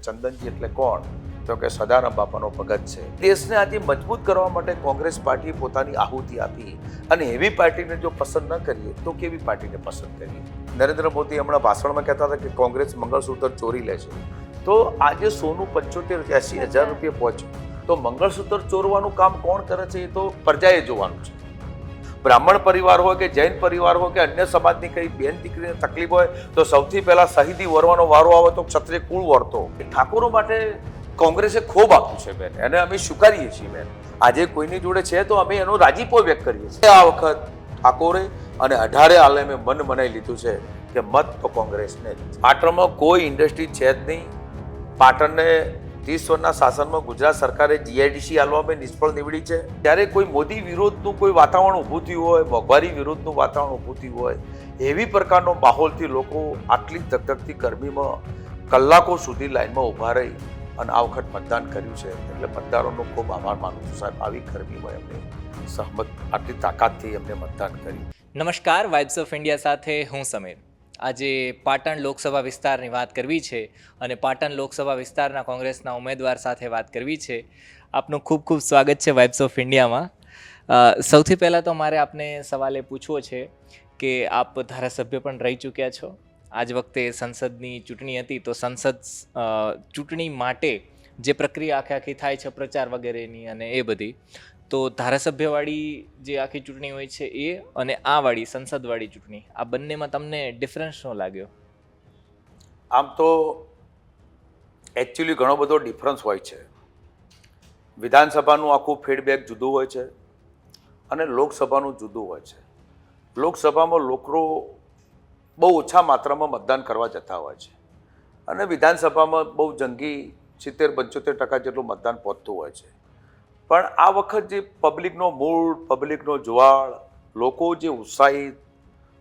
ચંદનજી એટલે કોણ? તો કે સદારામ બાપાનો ભગત છે. દેશને આજે મજબૂત કરવા માટે કોંગ્રેસ પાર્ટીએ પોતાની આહુતિ આપી અને એવી પાર્ટીને જો પસંદ ન કરીએ તો કેવી પાર્ટીને પસંદ કરીએ? નરેન્દ્ર મોદી હમણાં ભાષણમાં કહેતા હતા કે કોંગ્રેસ મંગળસૂત્ર ચોરી લે છે. તો આજે સોનું 75-80 હજાર રૂપિયા પહોંચ્યું તો મંગળસૂત્ર ચોરવાનું કામ કોણ કરે છે એ તો પ્રજાએ જોવાનું છે. બ્રાહ્મણ પરિવાર હોય કે જૈન પરિવાર હોય કે અન્ય સમાજની કઈ બેન દીકરીને તકલીફ હોય તો સૌથી પહેલા શહીદી વરવાનો વારો આવે તો ક્ષત્રિય કુળ વરતો. ઠાકોરો માટે કોંગ્રેસે ખૂબ આપ્યું છે બેન, એને અમે સ્વીકારીએ છીએ બેન. આજે કોઈની જોડે છે તો અમે એનો રાજીપો વ્યક્ત કરીએ છીએ. આ વખત ઠાકોરે અને 18 આલેમે મન બનાવી લીધું છે કે મત તો કોંગ્રેસને. પાટણમાં કોઈ ઇન્ડસ્ટ્રી છે જ નહીં. પાટણને 30 વર્ષના શાસનમાં ગુજરાત સરકારે જીઆઈડીસી આલવામાં નિષ્ફળ નીવડી છે. ત્યારે કોઈ મોદી વિરોધનું કોઈ વાતાવરણ ઊભું થયું હોય, મોંઘવારી વિરોધનું વાતાવરણ ઊભું થયું હોય, એવી પ્રકારનો માહોલથી લોકો આટલી ધગધગતી ગરમીમાં કલાકો સુધી લાઈનમાં ઊભા રહી અને આ વખત મતદાન કર્યું છે. એટલે મતદારોનો ખૂબ આભાર માનું છું સાહેબ. આવી ગરમીમાં એમને સહમત આટલી તાકાતથી એમને મતદાન કર્યું. નમસ્કાર, વાઇબ્સ ઓફ ઇન્ડિયા સાથે હું સમીર. આજે પાટણ લોકસભા વિસ્તારની વાત કરવી છે અને પાટણ લોકસભા વિસ્તારના કોંગ્રેસના ઉમેદવાર સાથે વાત કરવી છે. આપનું ખૂબ ખૂબ સ્વાગત છે વાઇબ્સ ઓફ ઇન્ડિયામાં. સૌથી પહેલાં તો મારે આપને સવાલ એ પૂછવો છે કે આપ ધારાસભ્ય પણ રહી ચૂક્યા છો. આજ વખતે સંસદની ચૂંટણી હતી તો સંસદ ચૂંટણી માટે જે પ્રક્રિયા આખી થાય છે પ્રચાર વગેરેની અને એ બધી, તો ધારાસભ્યવાળી જે આખી ચૂંટણી હોય છે એ અને આ વાળી સંસદવાળી ચૂંટણી, આ બંનેમાં તમને ડિફરન્સ શું લાગ્યો? આમ તો એકચ્યુઅલી ઘણો બધો ડિફરન્સ હોય છે. વિધાનસભાનું આખું ફીડબેક જુદું હોય છે અને લોકસભાનું જુદું હોય છે. લોકસભામાં લોકો બહુ ઓછા માત્રામાં મતદાન કરવા જતા હોય છે અને વિધાનસભામાં બહુ જંગી 70-75% જેટલું મતદાન પહોંચતું હોય છે. પણ આ વખત જે પબ્લિકનો મૂડ, પબ્લિકનો જ્વાળ, લોકો જે ઉત્સાહિત,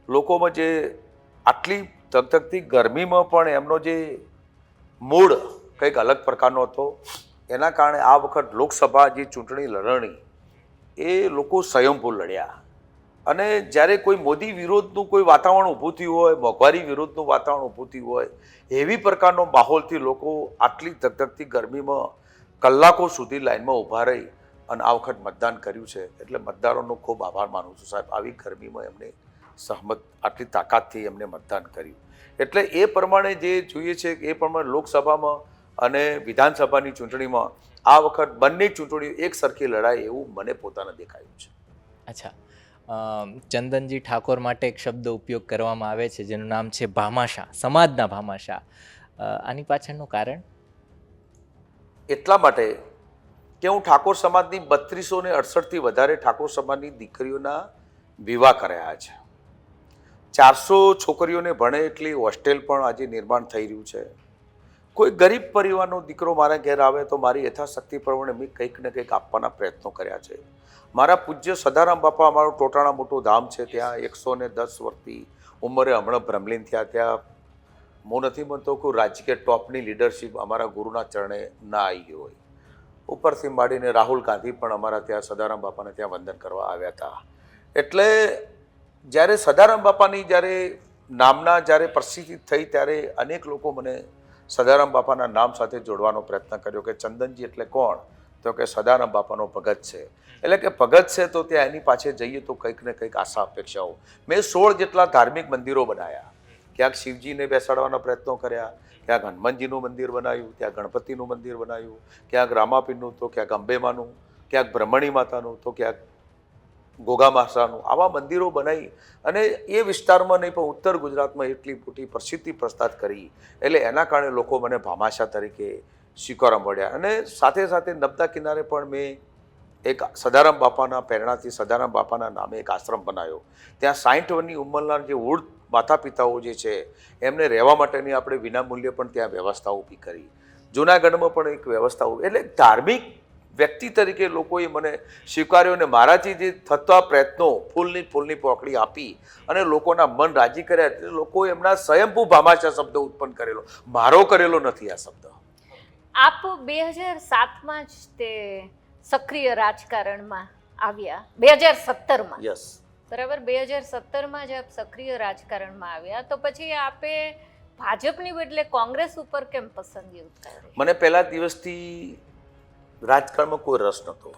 લોકોમાં જે આટલી ધગધગતી ગરમીમાં પણ એમનો જે મૂડ કંઈક અલગ પ્રકારનો હતો, એના કારણે આ વખત લોકસભા જે ચૂંટણી લડણી એ લોકો સ્વયંભૂ લડ્યા. અને જ્યારે કોઈ મોદી વિરોધનું કોઈ વાતાવરણ ઊભું થયું હોય, મોંઘવારી વિરોધનું વાતાવરણ ઊભું થયું હોય, એવી પ્રકારનો માહોલથી લોકો આટલી ધગધગતી ગરમીમાં કલાકો સુધી લાઈનમાં ઊભા રહી અને આ વખત મતદાન કર્યું છે. એટલે મતદારોનો ખૂબ આભાર માનું છું સાહેબ. આવી ગરમીમાં એમને સહમત આટલી તાકાતથી એમને મતદાન કર્યું. એટલે એ પ્રમાણે જે જોઈએ છે એ પ્રમાણે લોકસભામાં અને વિધાનસભાની ચૂંટણીમાં આ વખત બંને ચૂંટણીઓ એક સરખી લડાય એવું મને પોતાને દેખાયું છે. અચ્છા, ચંદનજી ઠાકોર માટે એક શબ્દ ઉપયોગ કરવામાં આવે છે જેનું નામ છે ભામાશાહ, સમાજના ભામાશાહ. આની પાછળનું કારણ? એટલા માટે કે હું ઠાકોર સમાજની 3268થી વધારે ઠાકોર સમાજની દીકરીઓના વિવાહ કર્યા છે. 400 છોકરીઓને ભણે એટલી હોસ્ટેલ પણ આજે નિર્માણ થઈ રહ્યું છે. કોઈ ગરીબ પરિવારનો દીકરો મારા ઘેર આવે તો મારી યથાશક્તિ પ્રમાણે મેં કંઈક ને કંઈક આપવાના પ્રયત્નો કર્યા છે. મારા પૂજ્ય સદારામ બાપા, અમારું ટોટાણા મોટું ધામ છે, ત્યાં 110 વર્ષથી ઉંમરે હમણાં બ્રહ્મલીન થયા. ત્યાં હું નથી માનતો કે રાજકીય ટોપની લીડરશિપ અમારા ગુરુના ચરણે ના આવી ગઈ હોય. ઉપરથી માંડીને રાહુલ ગાંધી પણ અમારા ત્યાં સદારામ બાપાને ત્યાં વંદન કરવા આવ્યા હતા. એટલે જ્યારે સદારામ બાપાની જ્યારે નામના જ્યારે પ્રસિદ્ધિ થઈ ત્યારે અનેક લોકો મને સદારામ બાપાના નામ સાથે જોડવાનો પ્રયત્ન કર્યો કે ચંદનજી એટલે કોણ? તો કે સદારામ બાપાનો ભગત છે. એટલે કે ભગત છે તો ત્યાં એની પાછળ જઈએ તો કંઈક ને કંઈક આશા અપેક્ષાઓ. મેં 16 જેટલા ધાર્મિક મંદિરો બનાવ્યા. ક્યાંક શિવજીને બેસાડવાના પ્રયત્નો કર્યા, ક્યાંક હનુમાનજીનું મંદિર બનાવ્યું, ત્યાં ગણપતિનું મંદિર બનાવ્યું, ક્યાંક રામાપીરનું, તો ક્યાંક અંબેમાનું, ક્યાંક બ્રહ્મણી માતાનું, તો ક્યાંક ગોગા માતાનું. આવા મંદિરો બનાવી અને એ વિસ્તારમાં નહીં પણ ઉત્તર ગુજરાતમાં એટલી મોટી પ્રસિદ્ધિ પ્રસ્થાપિત કરી. એટલે એના કારણે લોકો મને ભામાશાહ તરીકે સ્વીકારવા મળ્યા. અને સાથે સાથે નર્મદા કિનારે પણ મેં એક સદારામ બાપાના પ્રેરણાથી સદારામ બાપાના નામે એક આશ્રમ બનાવ્યો. ત્યાં 60 વર્ષની ઉંમરના જે વૃદ્ધ માતા પિતાઓ જે છે એમને રહેવા માટેની આપણે વિનામૂલ્યે પણ ત્યાં વ્યવસ્થા ઊભી કરી. જૂનાગઢમાં પણ એક વ્યવસ્થા ઊભી. એટલે ધાર્મિક વ્યક્તિ તરીકે લોકોએ મને સ્વીકાર્યો અને મારાથી જે થતા પ્રયત્નો ફૂલની પોકળી આપી અને લોકોના મન રાજી કર્યા. એટલે લોકોએ એમના સ્વયંભૂ ભામાશાહ શબ્દ ઉત્પન્ન કરેલો, મારો કરેલો નથી આ શબ્દ. આપ 2007માં જ તે સક્રિય રાજકારણમાં આવ્યા, 2017માં. યસ, બરાબર, 2017માં જ આપ સક્રિય રાજકારણમાં આવ્યા. તો પછી આપે ભાજપની બદલે કોંગ્રેસ ઉપર કેમ પસંદગી ઉતારી? મને પહેલા દિવસથી રાજકારણમાં કોઈ રસ નહોતો.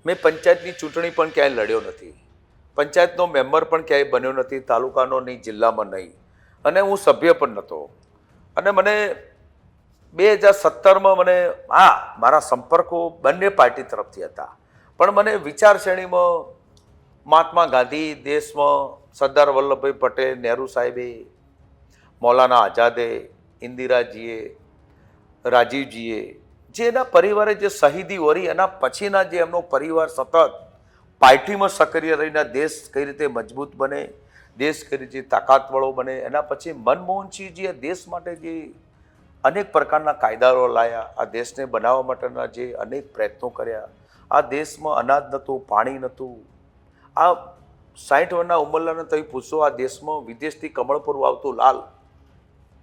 મેં પંચાયતની ચૂંટણી પણ ક્યાંય લડ્યો નથી, પંચાયતનો મેમ્બર પણ ક્યાંય બન્યો નથી, તાલુકાનો નહીં, જિલ્લામાં નહીં, અને હું સભ્ય પણ નહોતો. અને મને 2017માં મારા સંપર્કો બંને પાર્ટી તરફથી હતા, પણ મને વિચારશ્રેણીમાં મહાત્મા ગાંધી, દેશમાં સરદાર વલ્લભભાઈ પટેલ, નહેરુ સાહેબે, મૌલાના આઝાદે, ઇન્દિરાજીએ, રાજીવજીએ જે એના પરિવારે જે શહીદી વરી, એના પછીના જે એમનો પરિવાર સતત પાર્ટીમાં સક્રિય રહીને દેશ કઈ રીતે મજબૂત બને, દેશ કઈ રીતે તાકાતવાળો બને, એના પછી મનમોહનસિંહજીએ દેશ માટે જે અનેક પ્રકારના કાયદાઓ લાયા, આ દેશને બનાવવા માટેના જે અનેક પ્રયત્નો કર્યા, આ દેશમાં અનાજ નહોતું, પાણી નહોતું. આ 60 વર્ષના ઉંમરલાને તમે પૂછો, આ દેશમાં વિદેશથી કમળપુરું આવતું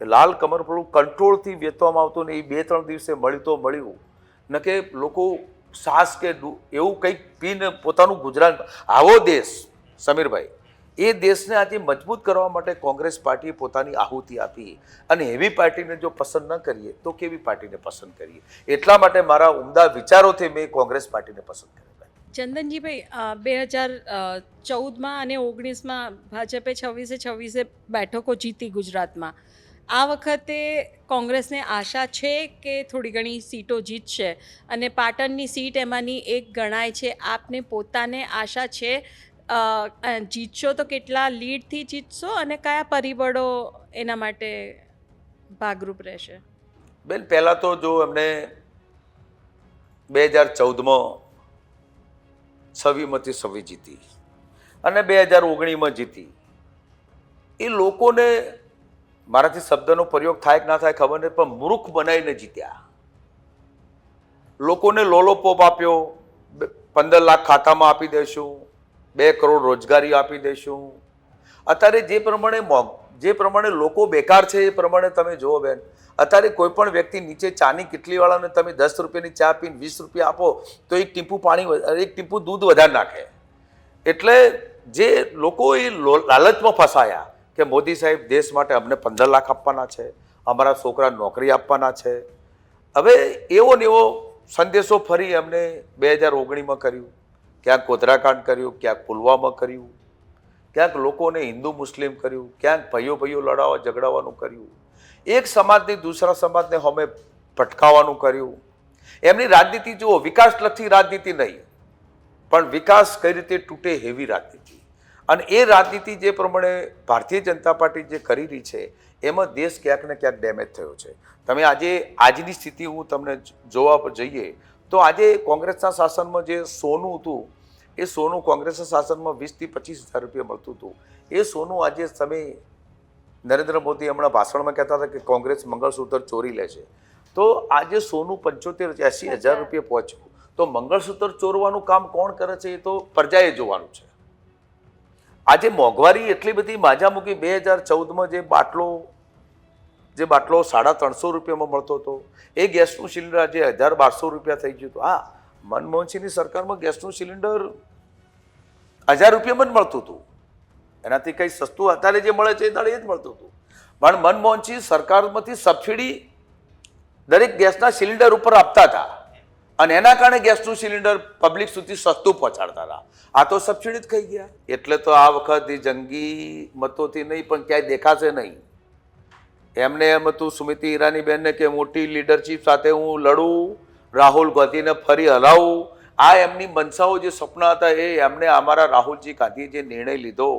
લાલ કમળપુરું કંટ્રોલથી વેચવામાં આવતું ને, એ 2-3 દિવસે મળ્યું તો મળ્યું ન કે લોકો સાસ કે એવું કંઈક પીને પોતાનું ગુજરાત. આવો દેશ સમીરભાઈ, એ દેશને આજે મજબૂત કરવા માટે કોંગ્રેસ પાર્ટીએ પોતાની આહુતિ આપી, અને એવી પાર્ટીને જો પસંદ ન કરીએ તો કેવી પાર્ટીને પસંદ કરીએ? એટલા માટે મારા ઉમદા વિચારોથી મેં કોંગ્રેસ પાર્ટીને પસંદ કરી. ચંદનજીભાઈ, 2014માં અને 19માં ભાજપે 26 બેઠકો જીતી ગુજરાતમાં. આ વખતે કોંગ્રેસને આશા છે કે થોડી ઘણી સીટો જીતશે, અને પાટણની સીટ એમાંની એક ગણાય છે. આપને પોતાને આશા છે જીતશો તો કેટલા લીડથી જીતશો, અને કયા પરિબળો એના માટે ભાગરૂપ રહેશે? બેન, પહેલાં તો જો એમને 2014માં 26 જીતી અને 2019માં જીતી, એ લોકોને મારાથી શબ્દનો પ્રયોગ થાય કે ના થાય ખબર નહીં, પણ મૂર્ખ બનાવીને જીત્યા. લોકોને લોલોપોપ આપ્યો, 15 લાખ ખાતામાં આપી દઈશું, 2 કરોડ રોજગારી આપી દઈશું. અત્યારે જે પ્રમાણે લોકો બેકાર છે એ પ્રમાણે તમે જુઓ બેન, અત્યારે કોઈ પણ વ્યક્તિ નીચે ચાની કિટલીવાળાને તમે 10 રૂપિયાની ચા પીને 20 રૂપિયા આપો તો એક ટીમ્પુ દૂધ વધારે નાખે. એટલે જે લોકો એ લાલચમાં ફસાયા કે મોદી સાહેબ દેશ માટે અમને 15 લાખ આપવાના છે, અમારા છોકરા નોકરી આપવાના છે. હવે એવો ને એવો સંદેશો ફરી એમને 2019માં કર્યું, ક્યાંક ગોધરાકાંડ કર્યું, ક્યાંક પુલવામા કર્યું, ક્યાંક લોકોને હિન્દુ મુસ્લિમ કર્યું, ક્યાંક ભાઈઓ લડાવવા ઝઘડાવવાનું કર્યું, એક સમાજની દૂસરા સમાજને સામે ભટકાવવાનું કર્યું. એમની રાજનીતિ જુઓ, વિકાસલક્ષી રાજનીતિ નહીં, પણ વિકાસ કઈ રીતે તૂટે એવી રાજનીતિ. અને એ રાજનીતિ જે પ્રમાણે ભારતીય જનતા પાર્ટી જે કરી રહી છે, એમાં દેશ ક્યાંક ને ક્યાંક ડેમેજ થયો છે. તમે આજની સ્થિતિ હું તમને જોવા જઈએ તો આજે કોંગ્રેસના શાસનમાં જે સોનું હતું, એ સોનું કોંગ્રેસના શાસનમાં 20 થી 25 હજાર રૂપિયા મળતું હતું. એ સોનું આજે તમે નરેન્દ્ર મોદી હમણાં ભાષણમાં કહેતા હતા કે કોંગ્રેસ મંગળસૂત્ર ચોરી લે છે, તો આજે સોનું 75-80 હજાર રૂપિયા પહોંચ્યું. તો મંગળસૂત્ર ચોરવાનું કામ કોણ કરે છે એ તો પ્રજાએ જોવાનું છે. આજે મોંઘવારી એટલી બધી માજા મૂકી. 2014માં જે બાટલો 350 રૂપિયામાં મળતો હતો, એ ગેસનું સિલિન્ડર આજે 1200 રૂપિયા થઈ ગયું હતું. હા, મનમોહનસિંહની સરકારમાં ગેસનું સિલિન્ડર 1000 રૂપિયામાં જ મળતું હતું, એનાથી કંઈ સસ્તું અત્યારે જે મળે છે એ જ મળતું હતું. પણ મનમોહનસિંહ સરકારમાંથી સબસિડી દરેક ગેસના સિલિન્ડર ઉપર આપતા હતા, અને એના કારણે ગેસનું સિલિન્ડર પબ્લિક સુધી સસ્તું પહોંચાડતા હતા. આ તો સબસિડી જ ખાઈ ગયા. એટલે તો આ વખત જંગી મતોથી નહીં, પણ ક્યાંય દેખાશે નહીં. એમને એમ હતું સ્મૃતિ ઈરાનીબેનને કે મોટી લીડરશીપ સાથે હું લડું, રાહુલ ગાંધીને ફરી હલાવું. આ એમની મનસાઓ જે સપના હતા, એ એમને અમારા રાહુલજી ગાંધીએ જે નિર્ણય લીધો,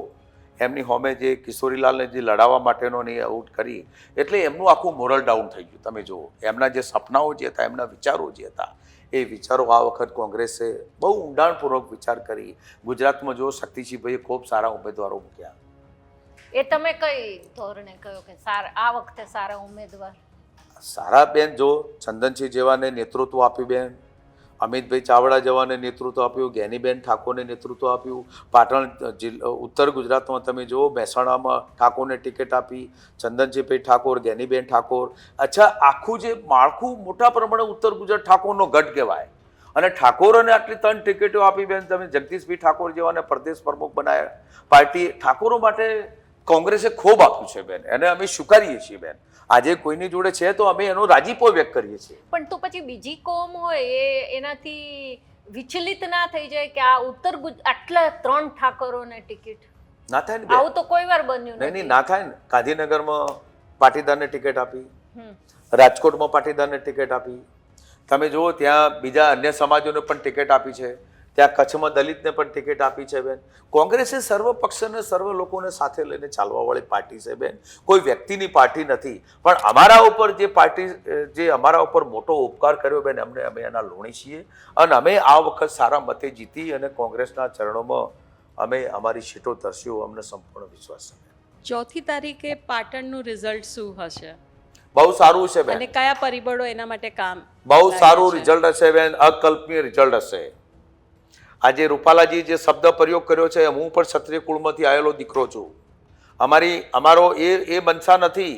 એમની હોમે જે કિશોરીલાલને જે લડાવવા માટેનો ને આઉટ કરી, એટલે એમનું આખું મોરલ ડાઉન થઈ ગયું. તમે જુઓ, એમના જે સપનાઓ જે હતા, એમના વિચારો જે હતા, એ વિચારો આ વખત કોંગ્રેસે બહુ ઊંડાણપૂર્વક વિચાર કરી. ગુજરાતમાં જો શક્તિસિંહભાઈએ ખૂબ સારા ઉમેદવારો મૂક્યા. એ તમે કઈ ધોરણે કહ્યું કે આ વખતે સારા ઉમેદવાર? સારા બેન, જો ચંદનસિંહ જેવાને નેતૃત્વ આપ્યું બેન, અમિતભાઈ ચાવડા જેવાને નેતૃત્વ આપ્યું, જ્ઞાનીબેન ઠાકોરને નેતૃત્વ આપ્યું. પાટણ ઉત્તર ગુજરાતમાં તમે જુઓ, મહેસાણામાં ઠાકોરને ટિકિટ આપી, ચંદનસિંહભાઈ ઠાકોર, જ્ઞાનીબેન ઠાકોર. અચ્છા, આખું જે માળખું મોટા પ્રમાણે ઉત્તર ગુજરાત ઠાકોરનો ગઢ કહેવાય. અને ઠાકોરોને આટલી 3 ટિકિટો આપી બેન, તમે જગદીશભાઈ ઠાકોર જેવાને પ્રદેશ પ્રમુખ બનાવ્યા. પાર્ટી ઠાકોરો માટે કોંગ્રેસે ખૂબ આપ્યું છે બેન, અને અમે સ્વીકારીએ છીએ બેન. આજે કોઈની જોડે છે તો અમે એનો રાજીપો વ્યક્ત કરીએ છીએ. પણ તો પછી બીજી કોમ હોય એનાથી વિચલિત ના થઈ જાય કે આ ઉત્તર આટલા 3 ઠાકોરોને ટિકિટ ના થાય ને બેન. આવું તો કોઈ વાર બન્યું નહીં ના થાય ને. ગાંધીનગરમાં પાટીદારને ટિકિટ આપી, રાજકોટમાં પાટીદારને ટિકિટ આપી, તમે જુઓ ત્યાં બીજા અન્ય સમાજોને પણ ટિકિટ આપી છે, ત્યાં કચ્છમાં દલિતને પણ ટિકિટ આપી છે બેન. કોંગ્રેસે સર્વ પક્ષને સર્વ લોકોને સાથે લઈને ચાલવાવાળી પાર્ટી છે બેન, કોઈ વ્યક્તિની પાર્ટી નથી. પણ અમારા ઉપર જે અમારા ઉપર મોટો ઉપકાર કર્યો બેન, અમે એના લોણી છીએ, અને અમે આ વખત સારા મતે જીતી અને કોંગ્રેસના ચરણોમાં અમે અમારી સીટો તરસ્યો, અમને સંપૂર્ણ વિશ્વાસ છે. 4મી તારીખે પાટણનું રિઝલ્ટ શું હશે બહુ સારું છે બેન, અને કયા પરિબળો એના માટે કામ બહુ સારું રિઝલ્ટ હશે બેન, અકલ્પનીય રિઝલ્ટ હશે. આજે રૂપાલાજી જે શબ્દ પ્રયોગ કર્યો છે, હું પણ ક્ષત્રિય કુળમાંથી આવેલો દીકરો છું. અમારો એ મનસા નથી.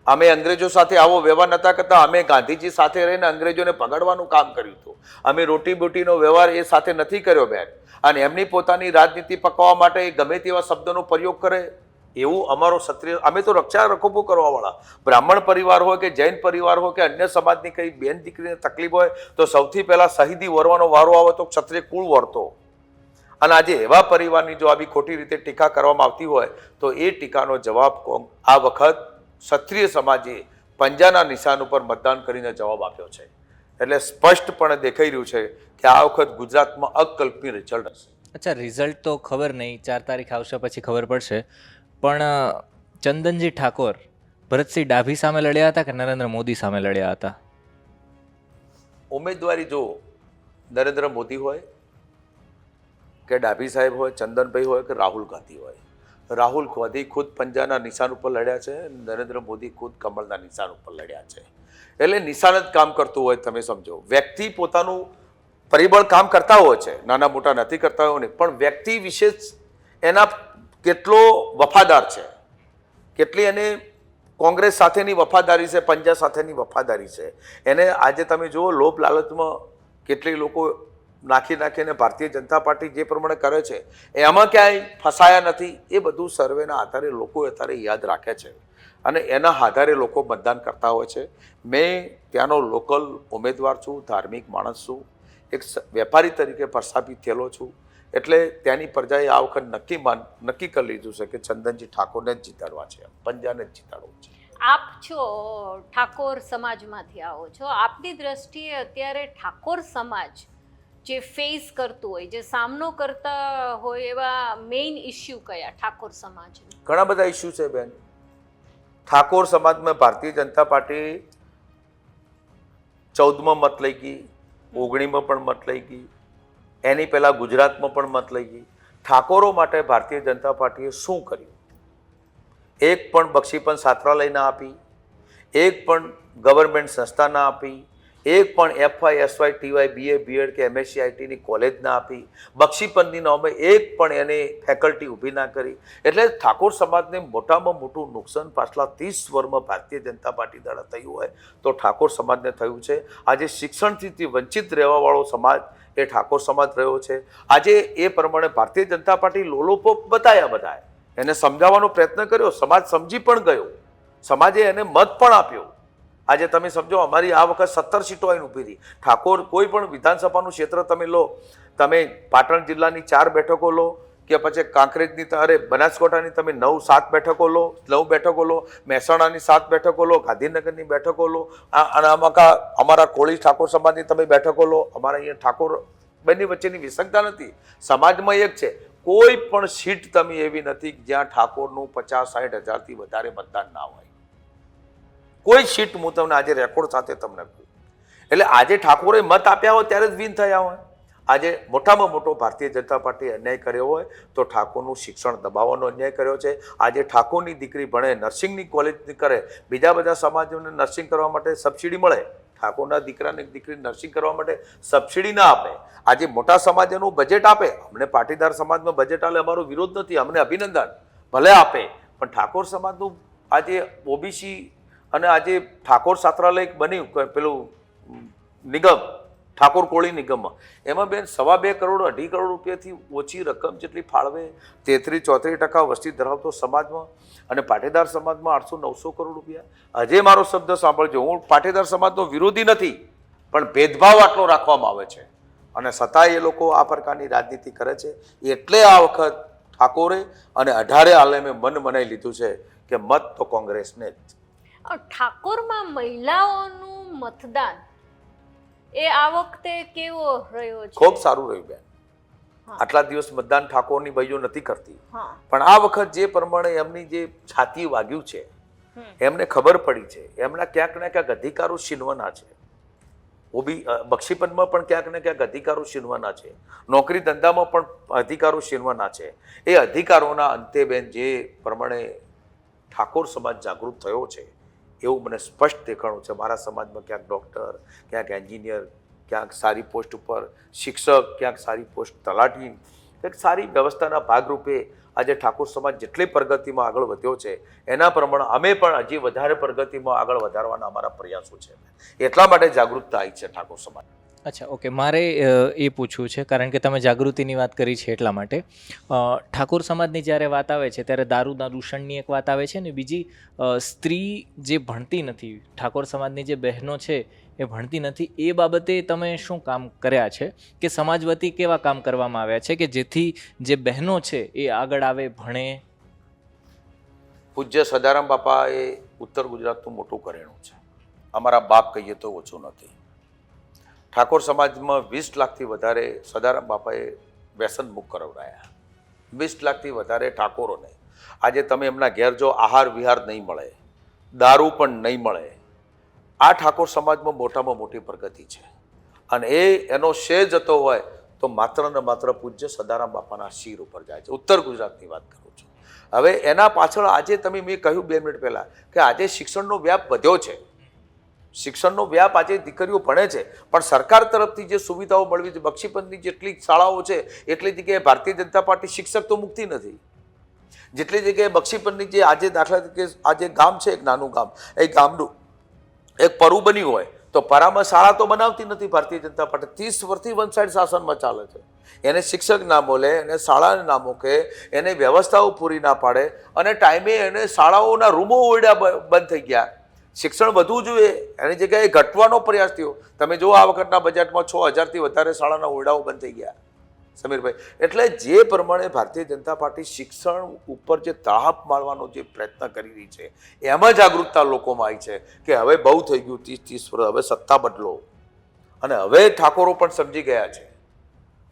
અમે અંગ્રેજો સાથે આવો વ્યવહાર નતા કરતા. અમે ગાંધીજી સાથે રહીને અંગ્રેજોને પકડવાનું કામ કર્યું હતું. અમે રોટી બોટીનો વ્યવહાર એ સાથે નથી કર્યો બેન. અને એમની પોતાની રાજનીતિ પકવવા માટે ગમે તેવા શબ્દોનો પ્રયોગ કરે, એવું અમારો ક્ષત્રિય, અમે તો રક્ષા રખોપો કરવાવાળા. બ્રાહ્મણ પરિવાર હોય કે જૈન પરિવાર હોય કે અન્ય સમાજની કઈ બેન દીકરીને તકલીફ હોય તો સૌથી પહેલા શહીદી વરવાનો વારો આવે તો ક્ષત્રિય કુળ વરતો. અને આજે એવા પરિવારની જો આવી ખોટી રીતે ટીકા કરવામાં આવતી હોય તો એ ટીકાનો જવાબ આ વખત ક્ષત્રિય સમાજે પંજાના નિશાન ઉપર મતદાન કરીને જવાબ આપ્યો છે. એટલે સ્પષ્ટપણે દેખાઈ રહ્યું છે કે આ વખત ગુજરાતમાં અકલ્પનીય રિઝલ્ટ હશે. અચ્છા, રિઝલ્ટ તો ખબર નહીં, 4 તારીખ આવશે પછી ખબર પડશે. પણ ચંદનજી ઠાકોર ભરતસિંહ ડાભી સામે લડ્યા હતા કે નરેન્દ્ર મોદી સામે લડ્યા હતા? ઉમેદવારી જો નરેન્દ્ર મોદી હોય કે ડાભી સાહેબ હોય, ચંદનભાઈ હોય કે રાહુલ ગાંધી હોય, રાહુલ ગાંધી ખુદ પંજાના નિશાન ઉપર લડ્યા છે, નરેન્દ્ર મોદી ખુદ કમળના નિશાન ઉપર લડ્યા છે. એટલે નિશાન જ કામ કરતું હોય. તમે સમજો, વ્યક્તિ પોતાનું પરિબળ કામ કરતા હોય છે, નાના મોટા નથી કરતા હોય નહીં, પણ વ્યક્તિ વિશેષ એના કેટલો વફાદાર છે, કેટલી એને કોંગ્રેસ સાથેની વફાદારી છે, પંજા સાથેની વફાદારી છે. એને આજે તમે જુઓ લોભ લાલચમાં કેટલી લોકો નાખીને ભારતીય જનતા પાર્ટી જે પ્રમાણે કરે છે એમાં ક્યાંય ફસાયા નથી. એ બધું સર્વેના આધારે લોકો અત્યારે યાદ રાખે છે અને એના આધારે લોકો મતદાન કરતા હોય છે. મેં ત્યાંનો લોકલ ઉમેદવાર છું, ધાર્મિક માણસ છું, એક વેપારી તરીકે પ્રસ્થાપિત થયેલો છું. એટલે ત્યાંની પ્રજાએ આ વખત નક્કી કરી લીધું છે કે ચંદનજી ઠાકોરને જ જીતાડવા છે, પંજાને જ જીતાડવું છે. આપ છો ઠાકોર સમાજમાંથી આવો છો, આપની દ્રષ્ટિએ અત્યારે ઠાકોર સમાજ જે ફેસ કરતું હોય, જે સામનો કરતા હોય એવા મેઇન ઇશ્યુ કયા ઠાકોર સમાજ? ઘણા બધા ઇશ્યુ છે બેન. ઠાકોર સમાજમાં ભારતીય જનતા પાર્ટી 14માં મત લઈ ગઈ, 19માં પણ મત લઈ ગઈ, એની પહેલા ગુજરાતમાં પણ મત લઈ ગઈ. ઠાકોરો માટે ભારતીય જનતા પાર્ટીએ શું કર્યું? એક પણ બક્ષીપંચ છાત્રાલય ના આપી, એક પણ ગવર્મેન્ટ સંસ્થા ના આપી, એક પણ FY, SY, TY, BA, BEd કે MSc ITની કોલેજ ના આપી, બક્ષીપંચની નામે એક પણ એને ફેકલ્ટી ઊભી ના કરી. એટલે ઠાકોર સમાજને મોટામાં મોટું નુકસાન પાછલા 30 વર્ષમાં ભારતીય જનતા પાર્ટી દ્વારા થયું હોય તો ઠાકોર સમાજને થયું છે. આજે શિક્ષણથી વંચિત રહેવાવાળો સમાજ એ ઠાકોર સમાજ રહ્યો છે. આજે એ પ્રમાણે ભારતીય જનતા પાર્ટી લોલોપો બતાવ્યા, બધાએ એને સમજાવવાનો પ્રયત્ન કર્યો, સમાજ સમજી પણ ગયો, સમાજે એને મત પણ આપ્યો. આજે તમે સમજો, અમારી આ વખત 17 સીટો આવીને ઊભી રહી. ઠાકોર કોઈ પણ વિધાનસભાનું ક્ષેત્ર તમે લો, તમે પાટણ જિલ્લાની 4 બેઠકો લો કે પછી કાંકરેજની બનાસકાંઠાની તમે 7 બેઠકો લો, 9 બેઠકો લો, મહેસાણાની 7 બેઠકો લો, ગાંધીનગરની બેઠકો લો, અને અમારા કોળી ઠાકોર સમાજની તમે બેઠકો લો. અમારા અહીંયા ઠાકોર બંને વચ્ચેની વિસંગતા નથી, સમાજમાં એક છે. કોઈ પણ સીટ તમે એવી નથી જ્યાં ઠાકોરનું 50-60 હજારથી વધારે મતદાન ના હોય. કોઈ સીટ હું તમને આજે રેકોર્ડ સાથે તમને કહું. એટલે આજે ઠાકોરે મત આપ્યા હોય ત્યારે જ વિન થયા હોય. આજે મોટામાં મોટો ભારતીય જનતા પાર્ટીએ અન્યાય કર્યો હોય તો ઠાકોરનું શિક્ષણ દબાવવાનો અન્યાય કર્યો છે. આજે ઠાકોરની દીકરી ભણે, નર્સિંગની કોલેજ કરે, બીજા બધા સમાજોને નર્સિંગ કરવા માટે સબસિડી મળે, ઠાકોરના દીકરી નર્સિંગ કરવા માટે સબસિડી ના આપે. આજે મોટા સમાજોનું બજેટ આપે, અમને પાટીદાર સમાજમાં બજેટ આલે અમારો વિરોધ નથી, અમને અભિનંદન, ભલે આપે, પણ ઠાકોર સમાજનું આજે OBC અને આજે ઠાકોર છાત્રાલય બન્યું, પેલું નિગમ ઠાકોર કોળી નિગમમાં, એમાં બેન 2.5 કરોડ 2.5 કરોડ રૂપિયાથી ઓછી રકમ જેટલી ફાળવે 33-34% વસ્તી ધરાવતો સમાજમાં, અને પાટીદાર સમાજમાં 800-900 કરોડ રૂપિયા. હજે મારો શબ્દ સાંભળજો, હું પાટીદાર સમાજનો વિરોધી નથી, પણ ભેદભાવ આટલો રાખવામાં આવે છે અને છતાંય એ લોકો આ પ્રકારની રાજનીતિ કરે છે. એટલે આ વખત ઠાકોરે અને 18 આલેમે મન બનાવી લીધું છે કે મત તો કોંગ્રેસને જ. ઠાકોરમાં મહિલાઓનું મતદાન એ આ વખતે કેવો રહ્યો છે? ખૂબ સારું રહ્યું બેન. આટલા દિવસ મતદાન ઠાકોરની ભાઈઓ નથી કરતી, પણ આ વખત જે પ્રમાણે એમની જે છાતી વાગ્યું છે, એમને ખબર પડી છે, એમના ક્યાંક ને ક્યાંક અધિકારો છીનવાના છે. બક્ષીપંચમાં પણ ક્યાંક ને ક્યાંક અધિકારો છીનવાના છે, નોકરી ધંધામાં પણ અધિકારો છીનવાના છે. એ અધિકારોના અંતે બેન જે પ્રમાણે ઠાકોર સમાજ જાગૃત થયો છે એવું મને સ્પષ્ટ દેખાણું છે. મારા સમાજમાં ક્યાંક ડૉક્ટર, ક્યાંક એન્જિનિયર, ક્યાંક સારી પોસ્ટ ઉપર શિક્ષક, ક્યાંક સારી પોસ્ટ તલાટી, ક્યાંક સારી વ્યવસ્થાના ભાગરૂપે આજે ઠાકોર સમાજ જેટલી પ્રગતિમાં આગળ વધ્યો છે એના પ્રમાણે અમે પણ હજી વધારે પ્રગતિમાં આગળ વધારવાના અમારા પ્રયાસો છે. એટલા માટે જાગૃતતા આવી છે ઠાકોર સમાજ. અચ્છા, ઓકે, મારે એ પૂછવું છે, કારણ કે તમે જાગૃતિની વાત કરી છે એટલા માટે. ઠાકોર સમાજની જ્યારે વાત આવે છે ત્યારે દારૂના દૂષણની એક વાત આવે છે, ને બીજી સ્ત્રી જે ભણતી નથી, ઠાકોર સમાજની જે બહેનો છે એ ભણતી નથી, એ બાબતે તમે શું કામ કર્યા છે કે સમાજ વતી કેવા કામ કરવામાં આવ્યા છે કે જેથી જે બહેનો છે એ આગળ આવે, ભણે? પૂજ્ય સદારામ બાપા એ ઉત્તર ગુજરાતનું મોટું કરેણું છે. અમારા બાપ કહીએ તો ઓછું નથી. ઠાકોર સમાજમાં 20 લાખથી વધારે સદારામ બાપાએ વ્યસન મુક્ત કરાવડાયા. 20 લાખથી વધારે ઠાકોરોને. આજે તમે એમના ઘેર જો આહાર વિહાર નહીં મળે, દારૂ પણ નહીં મળે. આ ઠાકોર સમાજમાં મોટામાં મોટી પ્રગતિ છે, અને એનો શ્રેય જતો હોય તો માત્ર ને માત્ર પૂજ્ય સદારામ બાપાના શિર ઉપર જાય છે. ઉત્તર ગુજરાતની વાત કરું છું. હવે એના પાછળ આજે તમે મેં કહ્યું 2 મિનિટ પહેલા કે આજે શિક્ષણનો વ્યાપ વધ્યો છે. શિક્ષણનો વ્યાપ આજે દીકરીઓ ભણે છે, પણ સરકાર તરફથી જે સુવિધાઓ મળવી છે, બક્ષીપંચની જેટલી શાળાઓ છે એટલી જગ્યાએ ભારતીય જનતા પાર્ટી શિક્ષક તો મૂકતી નથી. જેટલી જગ્યાએ બક્ષીપંચની જે આજે દાખલા તરીકે આજે ગામ છે, એક નાનું ગામ, એ ગામનું એક પરુ બન્યું હોય તો પરામાં શાળા તો બનાવતી નથી ભારતીય જનતા પાર્ટી. 30 વર્ષથી વન સાઇડ શાસનમાં ચાલે છે. એને શિક્ષક ના બોલે, એને શાળાને ના મૂકે, એને વ્યવસ્થાઓ પૂરી ના પાડે, અને ટાઈમે એને શાળાઓના રૂમો ઓરડા બંધ થઈ ગયા. શિક્ષણ વધવું જોઈએ, એની જગ્યાએ ઘટવાનો પ્રયાસ થયો. તમે જો આ વખતના બજેટમાં 6000થી વધારે શાળાના ઓરડાઓ બંધ થઈ ગયા સમીરભાઈ. એટલે જે પ્રમાણે ભારતીય જનતા પાર્ટી શિક્ષણ ઉપર જે તળાપ મારવાનો જે પ્રયત્ન કરી રહી છે એમાં જાગૃતતા લોકોમાં આવી છે કે હવે બહુ થઈ ગયું, 30 વર્ષ, હવે સત્તા બદલો. અને હવે ઠાકોરો પણ સમજી ગયા છે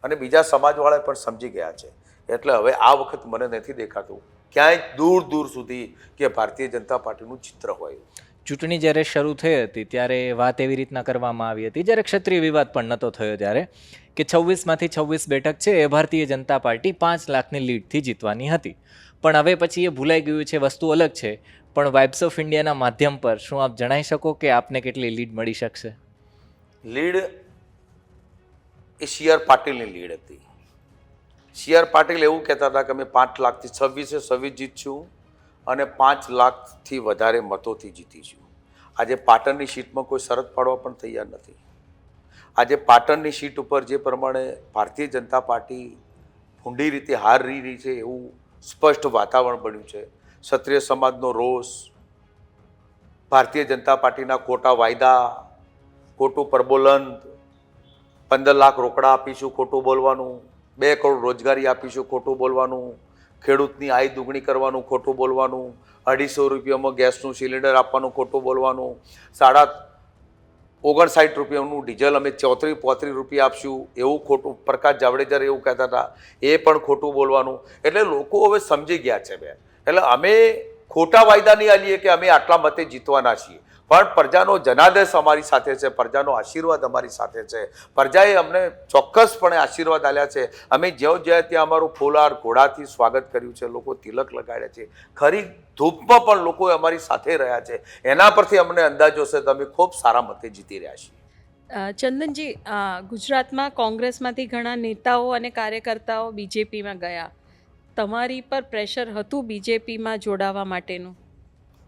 અને બીજા સમાજવાળા પણ સમજી ગયા છે. એટલે હવે આ વખત મને નથી દેખાતું ક્યાંય દૂર દૂર સુધી કે ભારતીય જનતા પાર્ટીનું ચિત્ર હોય. ચૂંટણી જ્યારે શરૂ થઈ હતી ત્યારે વાત એવી રીતના કરવામાં આવી હતી, જ્યારે ક્ષત્રિય વિવાદ પણ નહોતો થયો ત્યારે, કે 26માંથી 26 બેઠક છે એ ભારતીય જનતા પાર્ટી 5 લાખની લીડથી જીતવાની હતી. પણ હવે પછી એ ભૂલાઈ ગયું છે, વસ્તુ અલગ છે. પણ વાઇબ્સ ઓફ ઇન્ડિયાના માધ્યમ પર શું આપ જણાવી શકો કે આપને કેટલી લીડ મળી શકશે? લીડ એ CR પાટીલની લીડ હતી. CR પાટીલ એવું કહેતા હતા કે અમે 5 લાખથી 26 જીતશું અને 5 લાખથી વધારે મતોથી જીતીશું. આજે પાટણની સીટમાં કોઈ શરત પાડવા પણ તૈયાર નથી. આજે પાટણની સીટ ઉપર જે પ્રમાણે ભારતીય જનતા પાર્ટી ઊંડી રીતે હારી રહી છે એવું સ્પષ્ટ વાતાવરણ બન્યું છે. ક્ષત્રિય સમાજનો રોષ, ભારતીય જનતા પાર્ટીના ખોટા વાયદા, ખોટું પ્રબોલન, 15 લાખ રોકડા આપીશું ખોટું બોલવાનું, 2 કરોડ રોજગારી આપીશું ખોટું બોલવાનું, ખેડૂતની આય દુગણી કરવાનું ખોટું બોલવાનું, 250 રૂપિયામાં ગેસનું સિલિન્ડર આપવાનું ખોટું બોલવાનું, 59 રૂપિયાનું ડીઝલ અમે 34-35 રૂપિયા આપશું એવું ખોટું, પ્રકાશ જાવડેકર એવું કહેતા હતા એ પણ ખોટું બોલવાનું. એટલે લોકો હવે સમજી ગયા છે બેન. એટલે અમે ખોટા વાયદા નહીં આલીએ કે અમે આટલા મતે જીતવાના છીએ, પણ પ્રજાનો જનાદેશ અમારી સાથે છે, પ્રજાનો આશીર્વાદ અમારી સાથે છે. પ્રજાએ અમને ચોક્કસપણે આશીર્વાદ આપ્યા છે. અમે જ્યાં જ્યાં ત્યાં અમારું ફૂલહાર ઘોડાથી સ્વાગત કર્યું છે, લોકો તિલક લગાડ્યા છે, ખરી ધૂપમાં પણ લોકો અમારી સાથે રહ્યા છે. એના પરથી અમને અંદાજો છે કે અમે ખૂબ સારા મતે જીતી રહ્યા છીએ. ચંદનજી, ગુજરાતમાં કોંગ્રેસમાંથી ઘણા નેતાઓ અને કાર્યકર્તાઓ બીજેપીમાં ગયા. તમારી પર પ્રેશર હતું બીજેપીમાં જોડાવા માટેનું?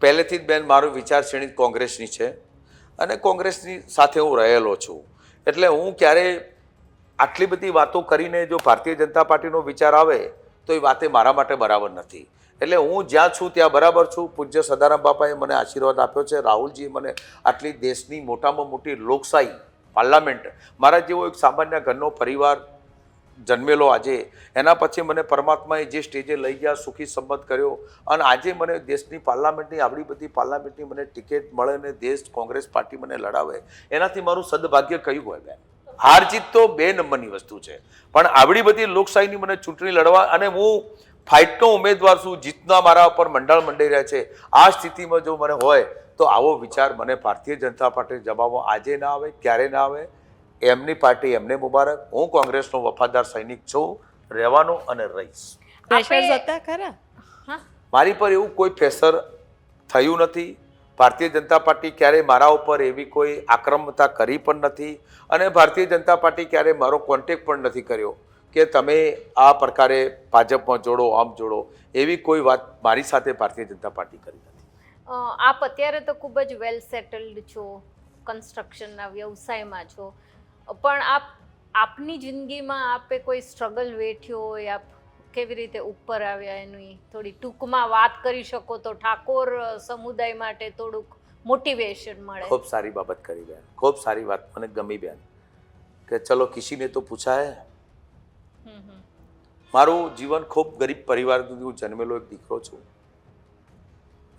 પહેલેથી જ બેન મારો વિચારશ્રેણી કોંગ્રેસની છે અને કોંગ્રેસની સાથે હું રહેલો છું. એટલે હું ક્યારે આટલી બધી વાતો કરીને જો ભારતીય જનતા પાર્ટીનો વિચાર આવે તો એ વાતે મારા માટે બરાબર નથી. એટલે હું જ્યાં છું ત્યાં બરાબર છું. પૂજ્ય સદારામ બાપાએ મને આશીર્વાદ આપ્યો છે, રાહુલજીએ મને આટલી દેશની મોટામાં મોટી લોકશાહી પાર્લામેન્ટ, મારા જેવો એક સામાન્ય ઘરનો પરિવાર જન્મેલો આજે, એના પછી મને પરમાત્માએ જે સ્ટેજે લઈ ગયા, સુખી સંમત કર્યો, અને આજે મને દેશની પાર્લામેન્ટની આવડી બધી પાર્લામેન્ટની મને ટિકિટ મળે ને દેશ કોંગ્રેસ પાર્ટી મને લડાવે, એનાથી મારું સદભાગ્ય કયું હોય બેન? હાર જીત તો 2 નંબરની વસ્તુ છે, પણ આવડી બધી લોકશાહીની મને ચૂંટણી લડવા, અને હું ફાઇટનો ઉમેદવાર છું, જીતના મારા ઉપર મંડાળ મંડાઈ રહ્યા છે. આ સ્થિતિમાં જો મને હોય તો આવો વિચાર મને ભારતીય જનતા પાર્ટી જવાબમાં આજે ના આવે, ક્યારે ના આવે. એમની પાર્ટી એમને મુબારક. હું કોંગ્રેસનો વફાદાર સૈનિક છું, રહેવાનો અને રહીશ. પ્રેશર્સ હતા ખરા? હા, મારી પર એવું કોઈ પ્રેશર થયું નથી. ભારતીય જનતા પાર્ટી ક્યારેય મારા ઉપર એવી કોઈ આક્રમકતા કરી પણ નથી, અને ભારતીય જનતા પાર્ટી ક્યારેય મારો કોન્ટેક્ટ પણ નથી કર્યો કે તમે આ પ્રકારે ભાજપમાં જોડો, આમ જોડો. એવી કોઈ વાત મારી સાથે ભારતીય જનતા પાર્ટી કરી નથી. આપ અત્યારે તો ખૂબ જ વેલ સેટલડ છો, કન્સ્ટ્રક્શનના વ્યવસાયમાં છો, પણ આપની જિંદગીમાં આપે કોઈ સ્ટ્રગલ વેઠ્યો હોય, આપ કેવી રીતે ઉપર આવ્યા એની થોડી ટૂંકમાં વાત કરી શકો તો ઠાકોર સમુદાય માટે થોડુંક મોટિવેશન મળે. ખૂબ સારી બાબત કરી બેન, ખૂબ સારી વાત મને ગમી બેન, કે ચલો કિસીને તો પૂછા હે. મારું જીવન ખૂબ ગરીબ પરિવારથી હું જન્મેલો એક દીકરો છું.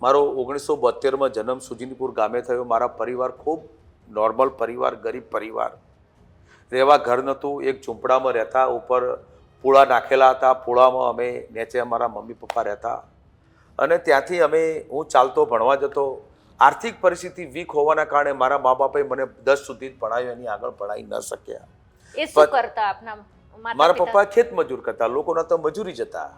મારો 1972માં જન્મ સુજીનપુર ગામે થયો. મારા પરિવાર ખૂબ નોર્મલ પરિવાર, ગરીબ પરિવાર. રહેવા ઘર નહોતું, એક ઝૂંપડામાં રહેતા, ઉપર પૂળા નાખેલા હતા. પૂળામાં અમે નીચે અમારા મમ્મી પપ્પા રહેતા, અને ત્યાંથી હું ચાલતો ભણવા જતો. આર્થિક પરિસ્થિતિ વીક હોવાના કારણે મારા મા બાપે મને 10 સુધી જ ભણાવ્યો, એની આગળ ભણાવી ન શક્યા. એ શું કરતા આપના મારા પપ્પા ખેત મજૂર કરતા, લોકોના તો મજૂરી જતા,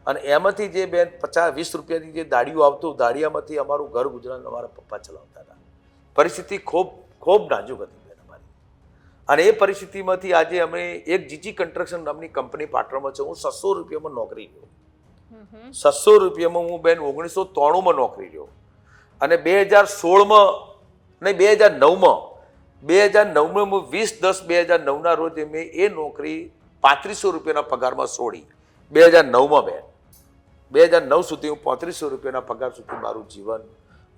અને એમાંથી જે બેન 50-20 રૂપિયાની જે દાડીઓ આવતું, દાડિયામાંથી અમારું ઘર ગુજરાન અમારા પપ્પા ચલાવતા હતા. પરિસ્થિતિ ખૂબ ખૂબ નાજુક હતી બેન અમારી. અને એ પરિસ્થિતિમાંથી આજે અમે એક જીજી કન્સ્ટ્રક્શન નામની કંપની પાટણમાં છે. હું 600 રૂપિયામાં નોકરી રહ્યો. 600 રૂપિયામાં હું બેન 1993માં નોકરી રહ્યો, અને 2016માં નહીં 2009માં હું 20/10/2009ના રોજ મેં એ નોકરી 3500 રૂપિયાના પગારમાં છોડી. 2009માં બેન, 2009 સુધી હું 3500 રૂપિયાના પગાર સુધી મારું જીવન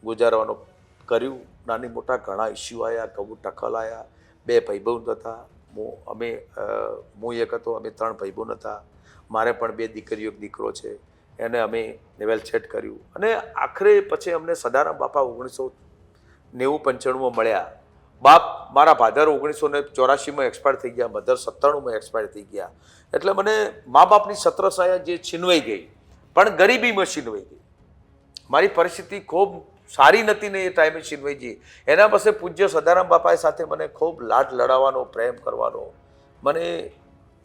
ગુજારવાનું કર્યું. નાની મોટા ઘણા ઇસ્યુ આવ્યા, કબૂ ટકલ આવ્યા. 2 ભાઈબંધ હતા, હું એક હતો, અમે 3 ભાઈબંધ હતા. મારે પણ 2 દીકરીઓ, એક દીકરો છે. એને અમે વેલ સેટ કર્યું, અને આખરે પછી અમને સદારામ બાપા 1990-95માં મળ્યા. બાપ મારા ફાધર 1984માં એક્સપાયર થઈ ગયા, મધર 97માં એક્સપાયર થઈ ગયા. એટલે મને મા બાપની છત્રછાયા જે છીનવાઈ ગઈ, પણ ગરીબીમાં છીનવાઈ ગઈ. મારી પરિસ્થિતિ ખૂબ સારી નથી ને એ ટાઈમે છીનવાઈ ગઈ. એના પાસે પૂજ્ય સદારામ બાપાએ સાથે મને ખૂબ લાડ લડાવવાનો, પ્રેમ કરવાનો, મને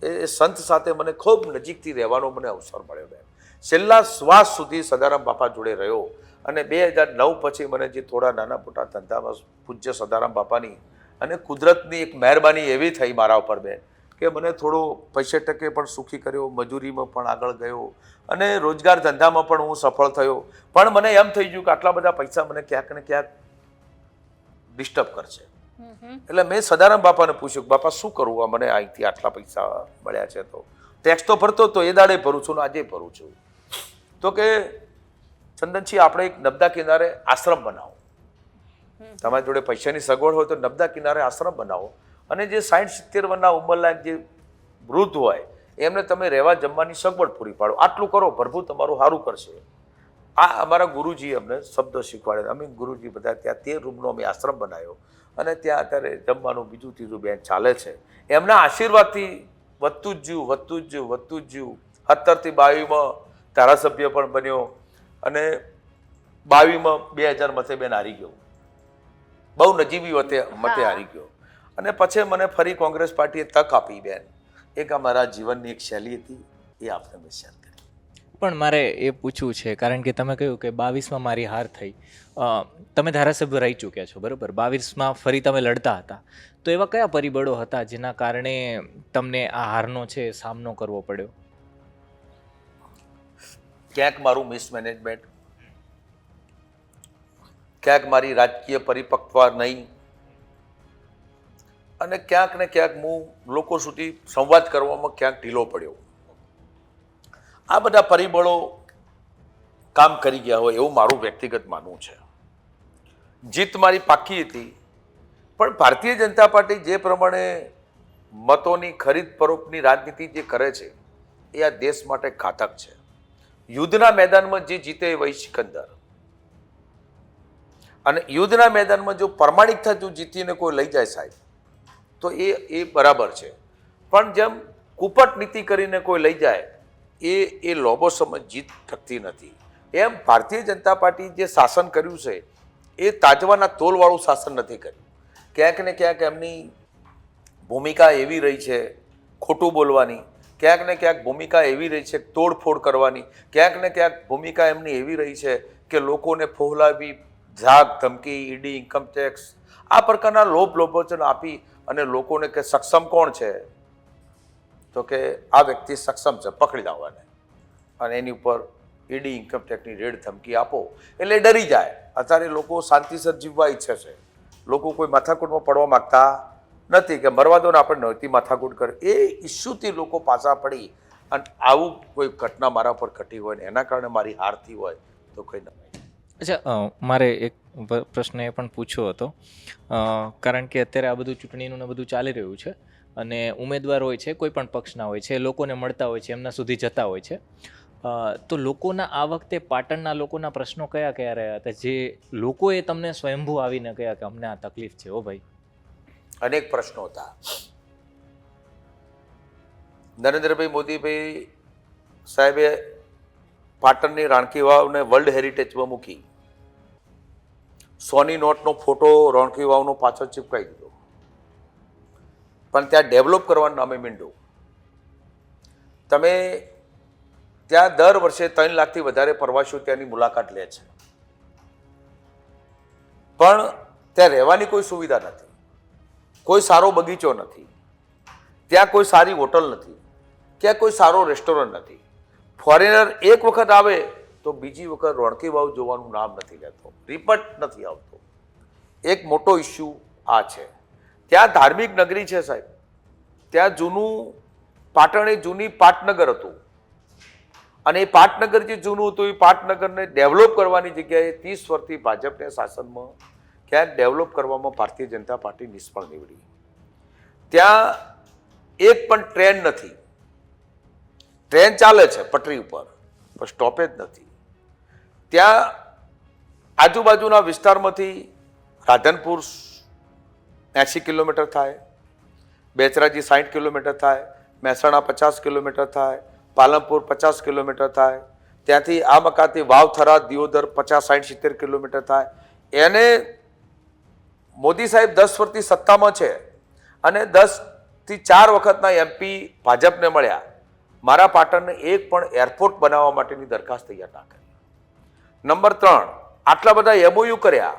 એ સંત સાથે મને ખૂબ નજીકથી રહેવાનો મને અવસર મળ્યો બેન. છેલ્લા શ્વાસ સુધી સદારામ બાપા જોડે રહ્યો, અને 2009 પછી મને જે થોડા નાના મોટા ધંધામાં પૂજ્ય સદારામ બાપાની અને કુદરતની એક મહેરબાની એવી થઈ મારા ઉપર બેન, કે મને થોડો પૈસે ટકે પણ સુખી કર્યો, મજૂરીમાં પણ આગળ ગયો, અને રોજગાર ધંધામાં પણ હું સફળ થયો. પણ મને એમ થઈ ગયું કે આટલા બધા પૈસા મને ક્યાંક ને ક્યાંક ડિસ્ટર્બ કરશે. એટલે મેં સદારામ બાપાને પૂછ્યું, બાપા શું કરવું, મને અહીંથી આટલા પૈસા મળ્યા છે, તો ટેક્સ તો ભરતો તો એ દાડે ભરું છું ને આજે ભરું છું. તો કે ચંદનજી આપણે એક નર્મદા કિનારે આશ્રમ બનાવો. તમારી જોડે પૈસાની સગવડ હોય તો નર્મદા કિનારે આશ્રમ બનાવો, અને જે 60-70 વર્ષના ઉંમરલાયક જે વૃદ્ધ હોય એમને તમે રહેવા જમવાની સગવડ પૂરી પાડો. આટલું કરો, પ્રભુ તમારું સારું કરશે. આ અમારા ગુરુજીએ અમને શબ્દ શીખવાડે. અમે ગુરુજી બધા ત્યાં 13 રૂમનો અમે આશ્રમ બનાવ્યો, અને ત્યાં અત્યારે જમવાનું 2, 3 બેન ચાલે છે. એમના આશીર્વાદથી વધતું જ જ્યું, વધતું જ જ્યું, વધતું જ જ્યું. 17 થી 22માં ધારાસભ્ય પણ બન્યો, અને 22માં 2000 મતે બેન હારી ગયો, બહુ નજીવી મતે હારી ગયો. અને પછી મને ફરી કોંગ્રેસ પાર્ટીએ તક આપી બેન. એક અમારા જીવનની એક શૈલી હતી, એ આપણે મેં શેર કરી. પણ મારે એ પૂછવું છે, કારણ કે તમે કહ્યું કે 22માં મારી હાર થઈ. તમે ધારાસભ્ય રહી ચૂક્યા છો, બરાબર? 22માં ફરી તમે લડતા હતા, તો એવા કયા પરિબળો હતા જેના કારણે તમને આ હારનો છે સામનો કરવો પડ્યો? ક્યાંક મારું મિસમેનેજમેન્ટ, ક્યાંક મારી રાજકીય પરિપક્વતા નહીં, અને ક્યાંક ને ક્યાંક હું લોકો સુધી સંવાદ કરવામાં ક્યાંક ઢીલો પડ્યો. આ બધા પરિબળો કામ કરી ગયા હોય એવું મારું વ્યક્તિગત માનવું છે. જીત મારી પાકી હતી, પણ ભારતીય જનતા પાર્ટી જે પ્રમાણે મતોની ખરીદ ફરોખની રાજનીતિ જે કરે છે એ આ દેશ માટે ઘાતક છે. યુદ્ધના મેદાનમાં જે જીતે એ વહી સિકંદર, અને યુદ્ધના મેદાનમાં જો પ્રમાણિકતા જો જીતીને કોઈ લઈ જાય સાહેબ તો એ બરાબર છે, પણ જેમ કુપટ નીતિ કરીને કોઈ લઈ જાય એ લોભો સમજ જીત થતી નથી. એમ ભારતીય જનતા પાર્ટી જે શાસન કર્યું છે એ તાજવાના તોલવાળું શાસન નથી કર્યું. ક્યાંક ને ક્યાંક એમની ભૂમિકા એવી રહી છે ખોટું બોલવાની, ક્યાંક ને ક્યાંક ભૂમિકા એવી રહી છે તોડફોડ કરવાની, ક્યાંક ને ક્યાંક ભૂમિકા એમની એવી રહી છે કે લોકોને ફોહલાવી, ઝાગ ધમકી, ઈડી, ઇન્કમટેક્સ આ પ્રકારના લોભ લોભોચન આપી અને લોકોને કે સક્ષમ કોણ છે, તો કે આ વ્યક્તિ સક્ષમ છે, પકડી લાવવાને, અને એની ઉપર ઈડી ઇન્કમટેક્સની રેડ ધમકી આપો એટલે ડરી જાય. અત્યારે લોકો શાંતિસર જીવવા ઈચ્છે છે, લોકો કોઈ માથાકૂટમાં પડવા માંગતા નથી કે મરવા દો ને આપણે નહોતી માથાકૂટ કરે. એ ઇસ્યુથી લોકો પાછા પડી અને આવું કોઈ ઘટના મારા પર ઘટી હોય ને એના કારણે મારી હાર થઈ હોય તો કંઈ ન. અચ્છા, મારે એક પ્રશ્ન એ પણ પૂછ્યો હતો, કારણ કે અત્યારે આ બધું ચૂંટણીનું ને બધું ચાલી રહ્યું છે અને ઉમેદવાર હોય છે કોઈ પણ પક્ષના હોય છે, લોકોને મળતા હોય છે, એમના સુધી જતા હોય છે, તો લોકોના આ વખતે પાટણના લોકોના પ્રશ્નો કયા કયા રહ્યા હતા જે લોકોએ તમને સ્વયંભૂ આવીને કહ્યા કે અમને આ તકલીફ છે? ઓ ભાઈ, અનેક પ્રશ્નો હતા. નરેન્દ્રભાઈ મોદીભાઈ સાહેબે પાટણની રાણકી વાવને વર્લ્ડ હેરિટેજમાં મૂકી, સોની નોટનો ફોટો રાણકી વાવનો પાછળ ચિપકાઈ દીધો, પણ ત્યાં ડેવલપ કરવાનું નામે મીંડું. તમે ત્યાં દર વર્ષે 3 લાખથી વધારે પ્રવાસીઓ ત્યાંની મુલાકાત લે છે, પણ ત્યાં રહેવાની કોઈ સુવિધા નથી, કોઈ સારો બગીચો નથી, ત્યાં કોઈ સારી હોટલ નથી, ત્યાં કોઈ સારો રેસ્ટોરન્ટ નથી. ફોરેનર એક વખત આવે તો બીજી વખત રાણકી વાવ જોવાનું નામ નથી લેતો, રિપોર્ટ નથી આવતો. એક મોટો ઇસ્યુ આ છે. ત્યાં ધાર્મિક નગરી છે સાહેબ, ત્યાં જૂનું પાટણ એ જૂની પાટનગર હતું, અને એ પાટનગર જે જૂનું હતું એ પાટનગરને ડેવલપ કરવાની જગ્યાએ 30 વર્ષથી ભાજપના શાસનમાં ક્યાંક ડેવલપ કરવામાં ભારતીય જનતા પાર્ટી નિષ્ફળ નીવડી. ત્યાં એક પણ ટ્રેન નથી, ટ્રેન ચાલે છે પટરી ઉપર પણ સ્ટોપેજ નથી. ત્યાં આજુબાજુના વિસ્તારમાંથી રાધનપુર 80 કિલોમીટર થાય, બેચરાજી 60 કિલોમીટર થાય, મહેસાણા 50 કિલોમીટર થાય, પાલનપુર 50 કિલોમીટર થાય, ત્યાંથી આ મકાથી વાવથરા દિયોદર 50, 60, 70 કિલોમીટર થાય. એને મોદી સાહેબ 10 વર્ષથી સત્તામાં છે અને 10 થી 4 વખતના MP ભાજપને મળ્યા, મારા પાટણને એક પણ એરપોર્ટ બનાવવા માટેની દરખાસ્ત તૈયાર ના કરી. નંબર 3, આટલા બધા MOU કર્યા,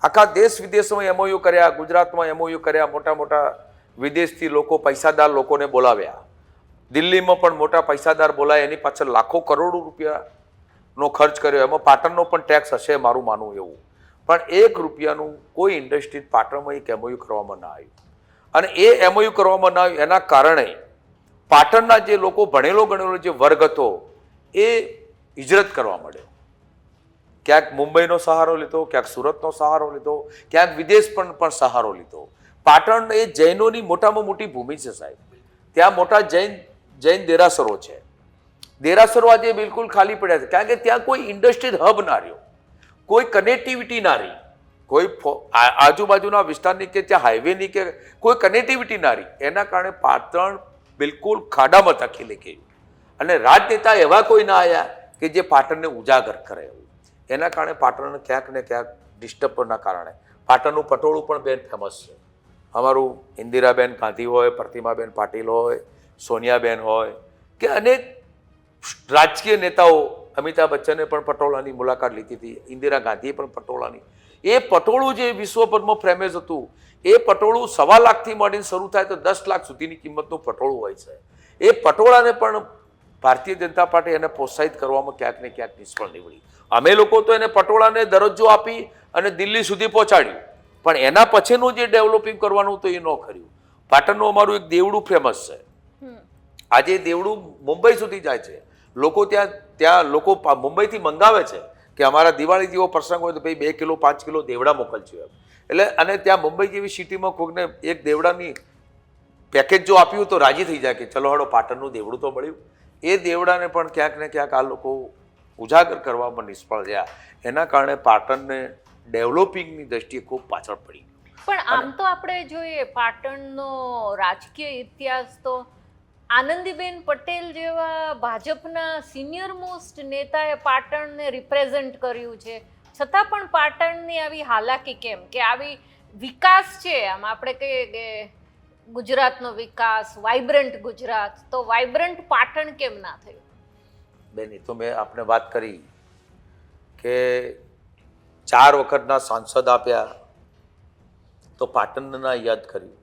આખા દેશ વિદેશમાં MOU કર્યા, ગુજરાતમાં MOU કર્યા, મોટા મોટા વિદેશથી લોકો, પૈસાદાર લોકોને બોલાવ્યા, દિલ્હીમાં પણ મોટા પૈસાદાર બોલાય, એની પાછળ લાખો કરોડો રૂપિયાનો ખર્ચ કર્યો. એમાં પાટણનો પણ ટેક્સ હશે મારું માનવું એવું, પણ 1 રૂપિયાનું કોઈ ઇન્ડસ્ટ્રી પાટણમાં એક MOU કરવામાં ના આવ્યું. અને એ MOU કરવામાં ના આવ્યું એના કારણે પાટણના જે લોકો ભણેલો ગણેલો જે વર્ગ હતો એ હિજરત કરવા માંડ્યો. ક્યાંક મુંબઈનો સહારો લીધો, ક્યાંક સુરતનો સહારો લીધો, ક્યાંક વિદેશ પણ સહારો લીધો. પાટણ એ જૈનોની મોટામાં મોટી ભૂમિ છે સાહેબ. ત્યાં મોટા જૈન દેરાસરો છે. દેરાસરો આજે બિલકુલ ખાલી પડ્યા છે, કારણ કે ત્યાં કોઈ ઇન્ડસ્ટ્રીયલ હબ ના રહ્યો, કોઈ કનેક્ટિવિટી ના રહી, કોઈ આજુબાજુના વિસ્તારની કે ત્યાં હાઈવેની કે કોઈ કનેક્ટિવિટી ના રહી. એના કારણે પાટણ બિલકુલ ખાડામાં ધકેલી ગયું, અને રાજનેતા એવા કોઈ ના આવ્યા કે જે પાટણને ઉજાગર કરે એવું. એના કારણે પાટણને ક્યાંક ને ક્યાંક ડિસ્ટર્બના કારણે પાટણનું પટોળું પણ બેન ફેમસ છે. અમારું ઇન્દિરાબેન ગાંધી હોય, પ્રતિમાબેન પાટીલ હોય, સોનિયાબેન હોય કે અનેક રાજકીય નેતાઓ, અમિતાભ બચ્ચને પણ પટોળાની મુલાકાત લીધી હતી, ઇન્દિરા ગાંધીએ પણ પટોળાની. એ પટોળું જે વિશ્વભરમાં ફેમસ હતું, એ પટોળું 1.25 લાખથી માંડીને શરૂ થાય તો 10 લાખ સુધીની કિંમતનું પટોળું હોય છે. એ પટોળાને પણ ભારતીય જનતા પાર્ટી એને પ્રોત્સાહિત કરવામાં ક્યાંક ને ક્યાંક નિષ્ફળ નીવડી. અમે લોકો તો એને પટોળાને દરજ્જો આપી અને દિલ્હી સુધી પહોંચાડ્યું, પણ એના પછીનું જે ડેવલપિંગ કરવાનું તો એ ન કર્યું. પાટણનું અમારું એક દેવડું ફેમસ છે. આજે દેવડું મુંબઈ સુધી જાય છે. લોકો ત્યાં લોકો મુંબઈથી મંગાવે છે કે અમારા દિવાળી જેવો પ્રસંગ હોય તો ભાઈ 2 કિલો 5 કિલો દેવડા મોકલજો એમ. એટલે અને ત્યાં મુંબઈ જેવી સિટીમાં કોઈને એક દેવડાની પેકેજ જો આપ્યું તો રાજી થઈ જાય કે ચલો હળો પાટણનું દેવડું તો મળ્યું. એ દેવડાને પણ ક્યાંક ને ક્યાંક આ લોકો ઉજાગર કરવામાં નિષ્ફળ ગયા. એના કારણે પાટણને ડેવલપિંગની દ્રષ્ટિએ ખૂબ પાછળ પડી. પણ આમ તો આપણે જોઈએ પાટણનો રાજકીય ઇતિહાસ તો આનંદીબેન પટેલ જેવા ભાજપના સિનિયર મોસ્ટ નેતાએ પાટણને રિપ્રેઝેન્ટ કર્યું છે, છતાં પણ પાટણની આવી હાલાકી કેમ? કે આવી વિકાસ છે, આમ આપણે કહીએ કે ગુજરાતનો વિકાસ, વાઇબ્રન્ટ ગુજરાત, તો વાઇબ્રન્ટ પાટણ કેમ ના થયું? બેન, એ તો મેં આપને વાત કરી કે 4 વખતના સાંસદ આપ્યા તો પાટણને ના યાદ કર્યું.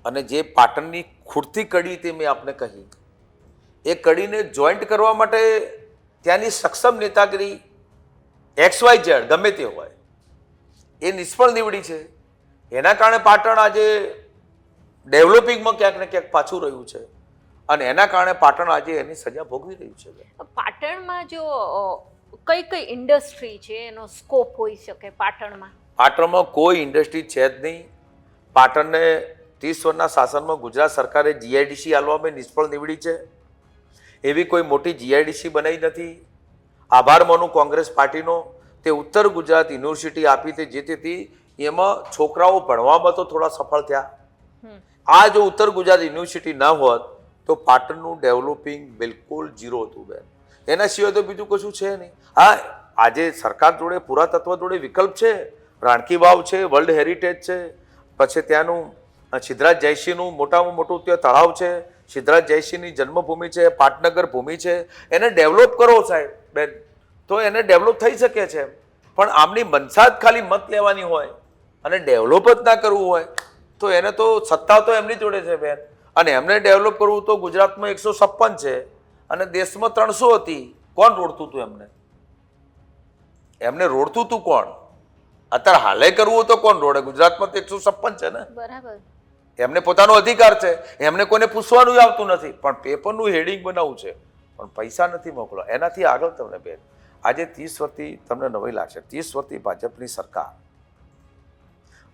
અને જે પાટણની ખૂટતી કડી તે મેં આપને કહી, એ કડીને જોઈન્ટ કરવા માટે ત્યાંની સક્ષમ નેતાગીરી XYZ ગમે તે હોય એ નિષ્ફળ નીવડી છે. એના કારણે પાટણ આજે ડેવલપિંગમાં ક્યાંક ને ક્યાંક પાછું રહ્યું છે અને એના કારણે પાટણ આજે એની સજા ભોગવી રહ્યું છે. પાટણમાં જો કઈ કઈ ઇન્ડસ્ટ્રી છે એનો સ્કોપ હોઈ શકે પાટણમાં? પાટણમાં કોઈ ઇન્ડસ્ટ્રી છે જ નહીં. પાટણને 30 વર્ષના શાસનમાં ગુજરાત સરકારે GIDC આલવામાં નિષ્ફળ નીવડી છે. એવી કોઈ મોટી GIDC બનાવી નથી. આભાર માનું કોંગ્રેસ પાર્ટીનો, તે ઉત્તર ગુજરાત યુનિવર્સિટી આપી તે જે તેથી એમાં છોકરાઓ ભણવામાં તો થોડા સફળ થયા. આ જો ઉત્તર ગુજરાત યુનિવર્સિટી ના હોત તો પાટણનું ડેવલપિંગ બિલકુલ ઝીરો હતું બેન. એના સિવાય તો બીજું કશું છે નહીં. હા, આજે સરકાર જોડે પુરાતત્વ જોડે વિકલ્પ છે. રાણકી વાવ છે, વર્લ્ડ હેરિટેજ છે, પછી ત્યાંનું સિદ્ધરાજ જયસિંહનું મોટામાં મોટું ત્યાં તળાવ છે, સિદ્ધરાજ જયસિંહની જન્મભૂમિ છે, પાટનગર ભૂમિ છે. એને ડેવલપ કરો સાહેબ બેન, તો એને ડેવલપ થઈ શકે છે. પણ આમની મનસા જ ખાલી મત લેવાની હોય અને ડેવલપ જ ના કરવું હોય તો એને તો સત્તા તો એમની જોડે છે બેન. અને એમને ડેવલપ કરવું તો ગુજરાતમાં 156 છે અને દેશમાં 300 હતી. કોણ રોડતું હતું એમને? એમને રોડતું હતું કોણ? અત્યારે હાલે કરવું તો કોણ રોડે? ગુજરાતમાં તો 156 છે ને. બરાબર. એમને પોતાનો અધિકાર છે, એમને કોઈને પૂછવાનું આવતું નથી. પણ પેપરનું હેડિંગ બનાવવું છે, પણ પૈસા નથી મોકલો. એનાથી આગળ તમને બેન આજે 30 વર્ષથી તમને નવાઈ લાગશે. 30 વર્ષથી ભાજપની સરકાર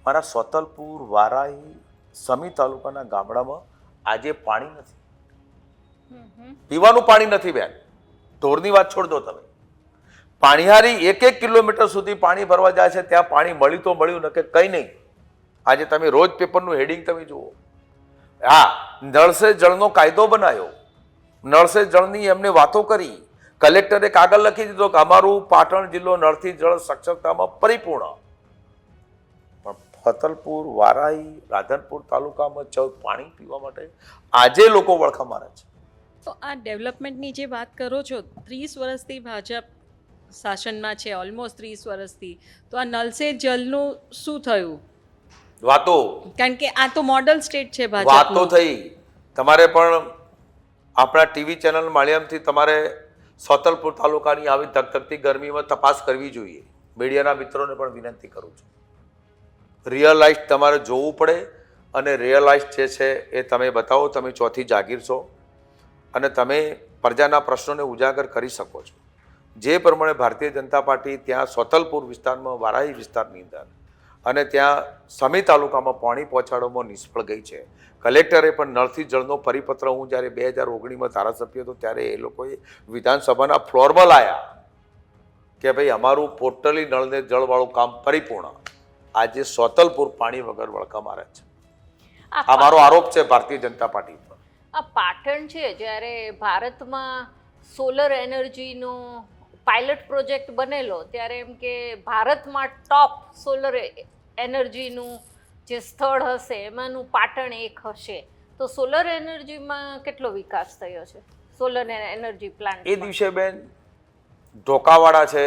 મારા સોતલપુર, વારાહી, સમી તાલુકાના ગામડામાં આજે પાણી નથી, પીવાનું પાણી નથી બેન. ઢોરની વાત છોડ દો તમે. પાણીહારી 1 કિલોમીટર સુધી પાણી ભરવા જાય છે, ત્યાં પાણી મળ્યું તો મળ્યું, ન કે કંઈ નહીં. આજે તમે રોજ પેપરનું હેડિંગ તમે જુઓ. હા, નળ સે જળનો કાયદો બનાવ્યો, નળ સે જળની એમને વાતો કરી. કલેક્ટરે કાગળ લખી દીધો કે અમારું પાટણ જિલ્લો નળથી જળ સાક્ષરતામાં પરિપૂર્ણ. પણ ફતલપુર, વારાહી, રાધનપુર તાલુકામાં પાણી પીવા માટે આજે લોકો વળખા મારે છે. તો આ ડેવલપમેન્ટની જે વાત કરો છો, 30 વર્ષથી ભાજપ શાસનમાં છે, ઓલમોસ્ટ 30 વર્ષથી, તો આ નલ સે જલનું શું થયું? વાતો, કારણ કે આ તો મોડલ સ્ટેટ છે વાતો ભાજપનું. થઈ. તમારે પણ આપણા ટીવી ચેનલ માધ્યમથી તમારે સોતલપુર તાલુકાની આવી ધગધગતી ગરમીમાં તપાસ કરવી જોઈએ. મીડિયાના મિત્રોને પણ વિનંતી કરું છું. રિયલાઇઝ તમારે જોવું પડે અને રિયલાઇઝ જે છે એ તમે બતાવો. તમે ચોથી જાગીર છો અને તમે પ્રજાના પ્રશ્નોને ઉજાગર કરી શકો છો. જે પ્રમાણે ભારતીય જનતા પાર્ટી ત્યાં સોતલપુર વિસ્તારમાં, વારાહી વિસ્તારની અંદર અને ત્યાં સમી તાલુકામાં પાણી પહોંચાડવામાં નિષ્ફળ ગઈ છે. કલેક્ટરે પણ નળથી જળનો પરિપત્ર, હું જ્યારે 2019માં ધારાસભ્ય હતો ત્યારે એ લોકોએ વિધાનસભાના ફ્લોરમાં લાયા કે ભાઈ અમારું ટોટલી નળને જળવાળું કામ પરિપૂર્ણ. આજે સોતલપુર પાણી વગર વળખા મારે છે. આ મારો આરોપ છે ભારતીય જનતા પાર્ટી પર. આ પાટણ છે, જ્યારે ભારતમાં સોલર એનર્જીનો પાયલટ પ્રોજેક્ટ બનેલો ત્યારે એમ કે ભારતમાં ટોપ સોલર એનર્જીનું જે સ્થળ હશે એમાંનું પાટણ એક હશે. તો સોલર એનર્જીમાં કેટલો વિકાસ થયો છે? સોલર એનર્જી પ્લાન્ટ એ દિવસે બેન ઢોકાવાડા છે,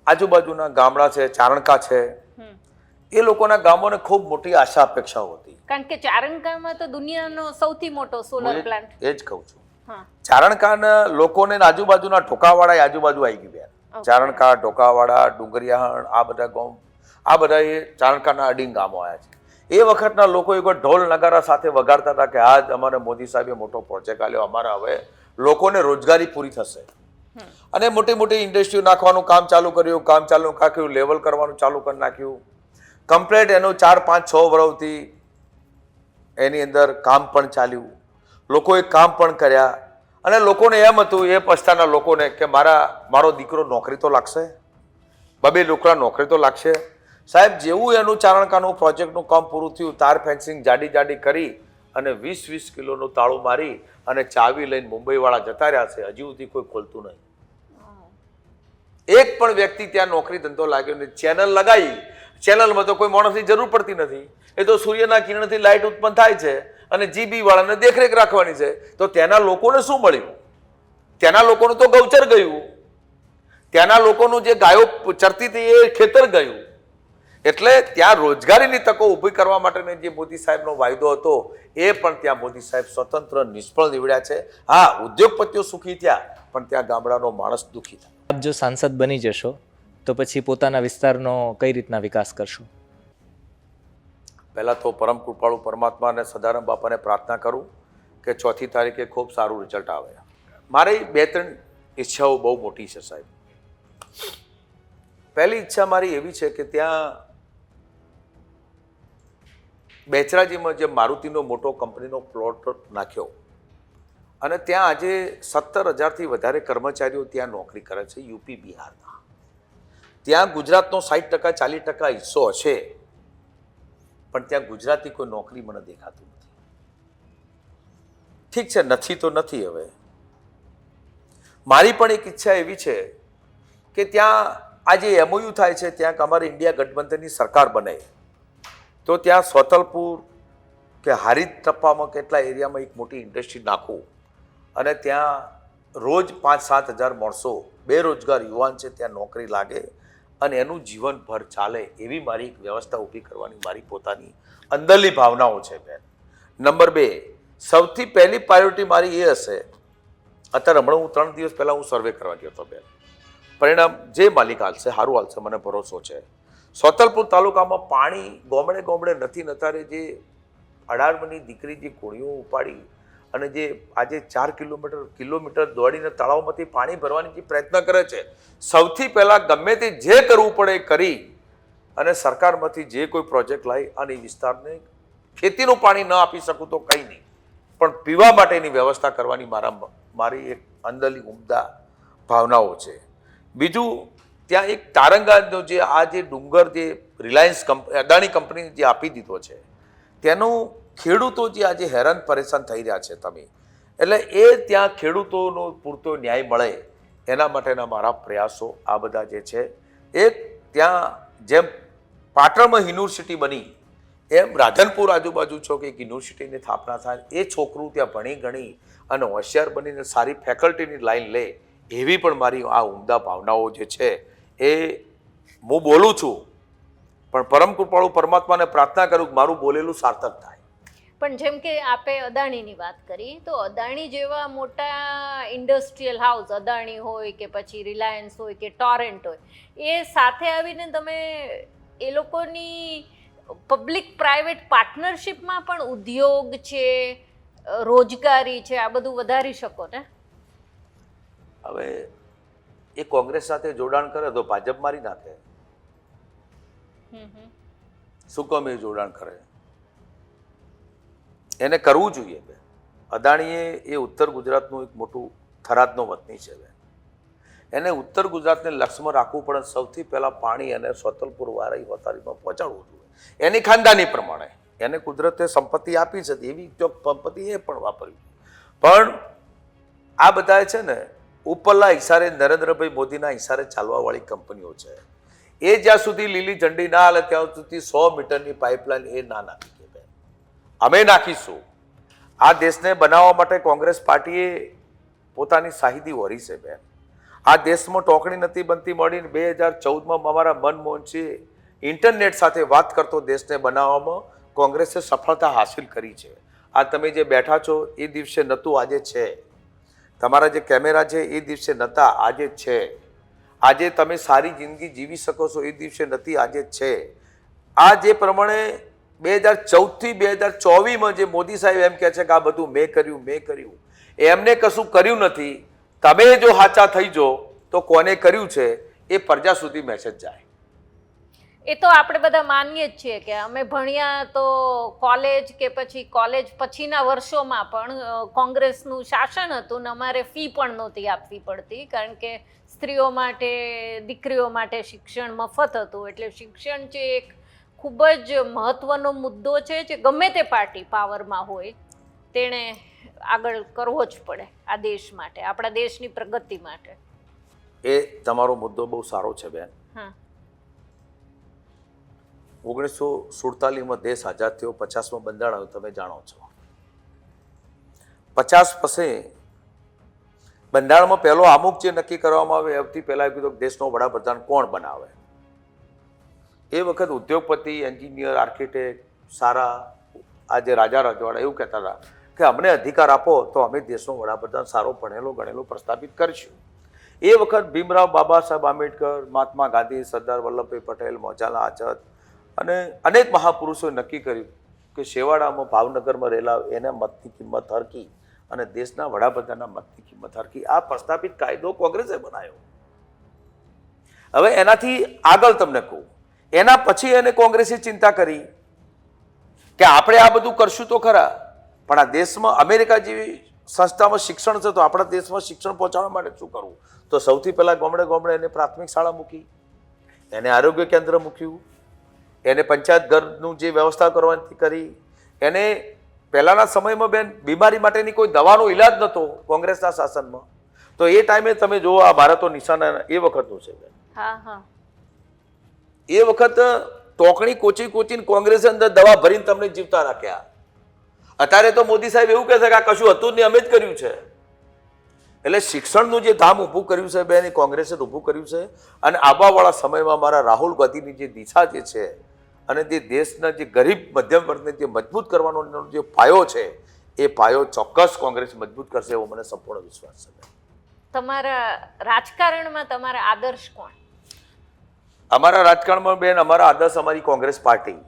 આજુબાજુના ગામડા છે, ચારણકા છે, એ લોકોના ગામોને ખૂબ મોટી આશા અપેક્ષાઓ હતી. કારણ કે ચારણકામાં તો દુનિયાનો સૌથી મોટો સોલર પ્લાન્ટ. એ જ કહું છું. ચારણકાના લોકોને આજુબાજુના ઢોકાવાડા આજુબાજુ આવી ગઈ બેન. ચારણકા, ઢોકાવાડા, ડુંગરિયાહણ, આ બધા ગામ આ બધા એ ચાણકાના અડીંગ ગામો આવ્યા છે. એ વખતના લોકો એક ઢોલ નગારા સાથે વગાડતા હતા કે આજ અમારે મોદી સાહેબે મોટો પ્રોજેક્ટ આલ્યો, અમારે હવે લોકોને રોજગારી પૂરી થશે. અને મોટી મોટી ઇન્ડસ્ટ્રીઓ નાખવાનું કામ ચાલુ કર્યું, લેવલ કરવાનું ચાલુ કરી નાખ્યું. કમ્પ્લેટ એનું 4, 5, 6 વર્ષથી એની અંદર કામ પણ ચાલ્યું, લોકોએ કામ પણ કર્યા. અને લોકોને એમ હતું, એ પસ્તાના લોકોને, કે મારો દીકરો નોકરી તો લાગશે, 2 છોકરા નોકરી તો લાગશે. સાહેબ, જેવું એનું ચારણકાનું પ્રોજેક્ટનું કામ પૂરું થયું, તાર ફેન્સિંગ જાડી કરી અને 20 કિલોનું તાળું મારી અને ચાવી લઈને મુંબઈવાળા જતા રહ્યા છે. હજી સુધી કોઈ ખોલતું નહીં. એક પણ વ્યક્તિ ત્યાં નોકરી ધંધો લાગ્યો નહીં. ચેનલ લગાવી, ચેનલમાં તો કોઈ માણસની જરૂર પડતી નથી. એ તો સૂર્યના કિરણથી લાઇટ ઉત્પન્ન થાય છે અને જીબી વાળાને દેખરેખ રાખવાની છે. તો ત્યાંના લોકોને શું મળ્યું? ત્યાંના લોકોનું તો ગૌચર ગયું, ત્યાંના લોકોનું જે ગાયો ચરતી હતી એ ખેતર ગયું. એટલે ત્યાં રોજગારીની તકો ઊભી કરવા માટેનો જે મોદી સાહેબનો વાયદો હતો એ પણ ત્યાં મોદી સાહેબ સ્વતંત્ર નિષ્ફળ નીવડ્યા છે. હા, ઉદ્યોગપતિઓ સુખી થયા, પણ ત્યાં ગામડાનો માણસ દુઃખી થયો. આપ જો સાંસદ બની જશો તો પછી પોતાના વિસ્તારનો કઈ રીતના વિકાસ કરશો? પહેલાં તો પરમ કૃપાળુ પરમાત્મા અને સદારામ બાપાને પ્રાર્થના કરું કે 4મી તારીખે ખૂબ સારું રિઝલ્ટ આવે. મારી 2-3 ઈચ્છાઓ બહુ મોટી છે સાહેબ. પહેલી ઈચ્છા મારી એવી છે કે ત્યાં બેચરાજીમાં જે મારુતિનો મોટો કંપનીનો પ્લોટ નાખ્યો અને ત્યાં આજે 17,000થી વધારે કર્મચારીઓ ત્યાં નોકરી કરે છે, યુપી બિહારના. ત્યાં ગુજરાતનો 60%, 40% હિસ્સો હશે, પણ ત્યાં ગુજરાતી કોઈ નોકરી મને દેખાતું નથી. ઠીક છે, નથી તો નથી. હવે મારી પણ એક ઈચ્છા એવી છે કે ત્યાં આજે MOU થાય છે, ત્યાં અમારે ઇન્ડિયા ગઠબંધનની સરકાર બને તો ત્યાં સોતલપુર કે હારીજ ટપ્પામાં કેટલા એરિયામાં એક મોટી ઇન્ડસ્ટ્રી નાખું અને ત્યાં રોજ 5-7 હજાર માણસો બેરોજગાર યુવાન છે ત્યાં નોકરી લાગે અને એનું જીવનભર ચાલે એવી મારી એક વ્યવસ્થા ઊભી કરવાની મારી પોતાની અંદરની ભાવનાઓ છે બેન. નંબર 2, સૌથી પહેલી પ્રાયોરિટી મારી એ હશે. અત્યારે હમણાં હું 3 દિવસ પહેલાં હું સર્વે કરવા ગયો હતો બેન. પરિણામ જે માલિક હાલશે સારું હાલશે, મને ભરોસો છે. સોતલપુર તાલુકામાં પાણી ગોમડે નથી નતારે. જે 18 વર્ષની દીકરી જે કોળીઓ ઉપાડી અને જે આજે 4 કિલોમીટર દોડીને તળાવમાંથી પાણી ભરવાની જે પ્રયત્ન કરે છે, સૌથી પહેલાં ગમે તે જે કરવું પડે એ કરી અને સરકારમાંથી જે કોઈ પ્રોજેક્ટ લાવી અને વિસ્તારને ખેતીનું પાણી ન આપી શકું તો કંઈ નહીં, પણ પીવા માટેની વ્યવસ્થા કરવાની મારી એક અંદરની ઉમદા ભાવનાઓ છે. બીજું, ત્યાં એક તારંગાનો જે આ જે ડુંગર જે રિલાયન્સ અદાણી કંપનીને જે આપી દીધો છે, તેનું ખેડૂતો જે આજે હેરાન પરેશાન થઈ રહ્યા છે તમે, એટલે એ ત્યાં ખેડૂતોનો પૂરતો ન્યાય મળે એના માટેના મારા પ્રયાસો આ બધા જે છે. એક ત્યાં જેમ પાટણમાં યુનિવર્સિટી બની એમ રાધનપુર આજુબાજુ છો કે એક યુનિવર્સિટીની સ્થાપના થાય, એ છોકરું ત્યાં ભણી ગણી અને હોશિયાર બનીને સારી ફેકલ્ટીની લાઈન લે એવી પણ મારી આ ઉમદા ભાવનાઓ જે છે. એ હું બોલું છું પણ પરમ કૃપાળુ પરમાત્માને પ્રાર્થના કરું કે મારું બોલેલું સાર્થક થાય. પણ જેમ કે આપે અદાણીની વાત કરી, તો અદાણી જેવા મોટા ઇન્ડસ્ટ્રીયલ હાઉસ, અદાણી હોય કે પછી રિલાયન્સ હોય કે ટોરેન્ટ હોય, એ સાથે આવીને તમે એ લોકોની પબ્લિક પ્રાઇવેટ પાર્ટનરશિપમાં પણ ઉદ્યોગ છે, રોજગારી છે, આ બધું વધારી શકો ને? હવે એ કોંગ્રેસ સાથે જોડાણ કરે તો ભાજપ મારી નાખે. શું કામ એ જોડાણ કરે? એને કરવું જોઈએ બેન. અદાણીએ એ ઉત્તર ગુજરાતનું એક મોટું થરાદનો વતની છે બેન. એને ઉત્તર ગુજરાતને લક્ષ્યમાં રાખવું પડે. સૌથી પહેલાં પાણી અને સોતલપુર વારાઈ વતારીમાં પહોંચાડવું જોઈએ એની ખાનદાની પ્રમાણે. એને કુદરતે સંપત્તિ આપી છે એવી જો સંપત્તિ એ પણ વાપરવી. પણ આ બધા છે ને ઉપરના ઈશારે નરેન્દ્રભાઈ મોદીના ઈશારે ચાલવાવાળી કંપનીઓ છે. એ જ્યાં સુધી લીલી ઝંડી ના હાલે ત્યાં સુધી 100 મીટરની પાઇપલાઇન એ ના નાખી કે બેન. અમે નાખીશું. આ દેશને બનાવવા માટે કોંગ્રેસ પાર્ટીએ પોતાની શાહિદી વરી છે બેન. આ દેશમાં ટોકણી નથી બનતી મળીને 2014માં અમારા મનમોહનસિંહ ઇન્ટરનેટ સાથે વાત કરતો દેશને બનાવવામાં કોંગ્રેસે સફળતા હાસિલ કરી છે. આ તમે જે બેઠા છો એ દિવસે નહોતું, આજે છે. તમારા જે કેમેરા છે એ દિવસે નહોતા, આજે છે. આજે તમે સારી જિંદગી જીવી શકો છો એ દિવસે નથી, આજે છે. આ જે પ્રમાણે 2014થી 2024માં જે મોદી સાહેબ એમ કહે છે કે આ બધું મેં કર્યું, એમને કશું કર્યું નથી. તમે જો સાચા થઈ જો તો કોને કર્યું છે એ પ્રજા સુધી મેસેજ જાય. એ તો આપણે બધા માનીએ જ છીએ કે અમે ભણ્યા તો કોલેજ કે પછી કોલેજ પછીના વર્ષોમાં પણ કોંગ્રેસનું શાસન હતું ને અમારે ફી પણ નહોતી આપવી પડતી, કારણ કે સ્ત્રીઓ માટે, દીકરીઓ માટે શિક્ષણ મફત હતું. એટલે શિક્ષણ જે એક ખૂબ જ મહત્વનો મુદ્દો છે, જે ગમે તે પાર્ટી પાવરમાં હોય તેણે આગળ કરવો જ પડે આ દેશ માટે, આપણા દેશની પ્રગતિ માટે. એ તમારો મુદ્દો બહુ સારો છે બેન. હા, 1947માં દેશ આઝાદ થયો, 50માં બંધારણ આવ્યું, તમે જાણો છો. 50 પછી બંધારણમાં પહેલો આમુખ જે નક્કી કરવામાં આવે એથી પહેલા કીધું કે દેશનો વડાપ્રધાન કોણ બનાવે. એ વખત ઉદ્યોગપતિ, એન્જિનિયર, આર્કિટેક્ટ સારા, આજે રાજા રજવાડા એવું કહેતા હતા કે અમને અધિકાર આપો તો અમે દેશનો વડાપ્રધાન સારો ભણેલો ગણેલો પ્રસ્થાપિત કરીશું. એ વખત ભીમરાવ, બાબા સાહેબ આંબેડકર, મહાત્મા ગાંધી, સરદાર વલ્લભભાઈ પટેલ, મોજાલા આઝાદ અને અનેક મહાપુરુષોએ નક્કી કર્યું કે છેવાડામાં ભાવનગરમાં રહેલા એના મતની કિંમત હરકી અને દેશના વડાપ્રધાનના મતની કિંમત હરકી. આ પ્રસ્થાપિત કાયદો કોંગ્રેસે બનાવ્યો. હવે એનાથી આગળ તમને કહું, એના પછી એને કોંગ્રેસે ચિંતા કરી કે આપણે આ બધું કરશું તો ખરા, પણ આ દેશમાં અમેરિકા જેવી સંસ્થામાં શિક્ષણ છે તો આપણા દેશમાં શિક્ષણ પહોંચાડવા માટે શું કરવું? તો સૌથી પહેલાં ગામડે ગામડે એને પ્રાથમિક શાળા મૂકી, એને આરોગ્ય કેન્દ્ર મૂક્યું, એને પંચાયત ઘરનું જે વ્યવસ્થા કરવાની કરી. એને પહેલાંના સમયમાં બેન બીમારી માટેની કોઈ દવાનો ઈલાજ નહોતો કોંગ્રેસના શાસનમાં. તો એ ટાઈમે તમે જુઓ આ ભારતો નિશાના એ વખતનું છે બેન. હા, હા. એ વખત ટોકણી કોચીને કોંગ્રેસે અંદર દવા ભરીને તમને જીવતા રાખ્યા. અત્યારે તો મોદી સાહેબ એવું કહે છે કે આ કશું હતું જ નહીં, અમે જ કર્યું છે. એટલે શિક્ષણનું જે ધામ ઊભું કર્યું છે બેન, એ કોંગ્રેસે ઊભું કર્યું છે. અને આવવાવાળા સમયમાં મારા રાહુલ ગાંધીની જે દિશા જે છે અને જે દેશના જે ગરીબ મધ્યમ વર્ગને જે મજબૂત કરવાનો જે પાયો છે એ પાયો ચોક્કસ કોંગ્રેસ મજબૂત કરશે એવો મને સંપૂર્ણ વિશ્વાસ છે. તમારા રાજકારણમાં તમારા આદર્શ કોણ? અમારા રાજકારણમાં બેન અમારા આદર્શ અમારી કોંગ્રેસ પાર્ટી.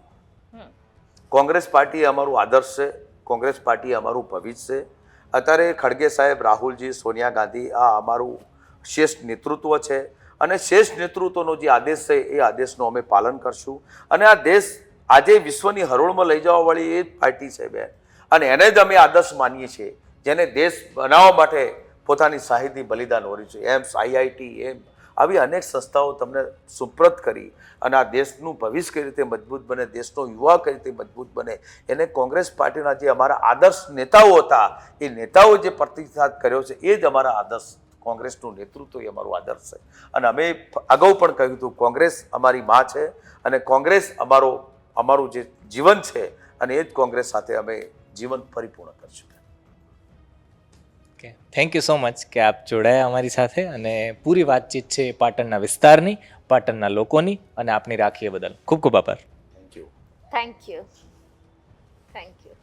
કોંગ્રેસ પાર્ટી અમારું આદર્શ છે, કોંગ્રેસ પાર્ટી અમારું ભવિષ્ય છે. અત્યારે ખડગે સાહેબ, રાહુલજી, સોનિયા ગાંધી આ અમારું શ્રેષ્ઠ નેતૃત્વ છે અને શ્રેષ્ઠ નેતૃત્વનો જે આદેશ છે એ આદેશનું અમે પાલન કરશું. અને આ દેશ આજે વિશ્વની હરોળમાં લઈ જવાવાળી એ જ પાર્ટી છે બેન, અને એને જ અમે આદર્શ માનીએ છીએ, જેને દેશ બનાવવા માટે પોતાની શાહિદી બલિદાન કર્યું છે. એમ્સ, IIT, એમ આવી અનેક સંસ્થાઓ તમને સુપ્રત કરી અને આ દેશનું ભવિષ્ય કઈ રીતે મજબૂત બને, દેશનો યુવા કઈ રીતે મજબૂત બને, એને કોંગ્રેસ પાર્ટીના જે અમારા આદર્શ નેતાઓ હતા એ નેતાઓ જે પ્રતિસાદ કર્યો છે એ જ અમારા આદર્શ, કોંગ્રેસનું નેતૃત્વ એ અમારું આદર્શ છે. અને અમે અગાઉ પણ કહ્યું હતું કોંગ્રેસ અમારી માં છે અને કોંગ્રેસ અમારું જે જીવન છે અને એ જ કોંગ્રેસ સાથે અમે જીવન પરિપૂર્ણ કરશું. Okay, thank you so much કે આપ જોડાયા અમારી સાથે અને પૂરી વાતચીત છે પાટણના વિસ્તારની, પાટણના લોકોની અને આપની રાખીએ બદલ ખૂબ ખૂબ આભાર. Thank you. Thank you. Thank you.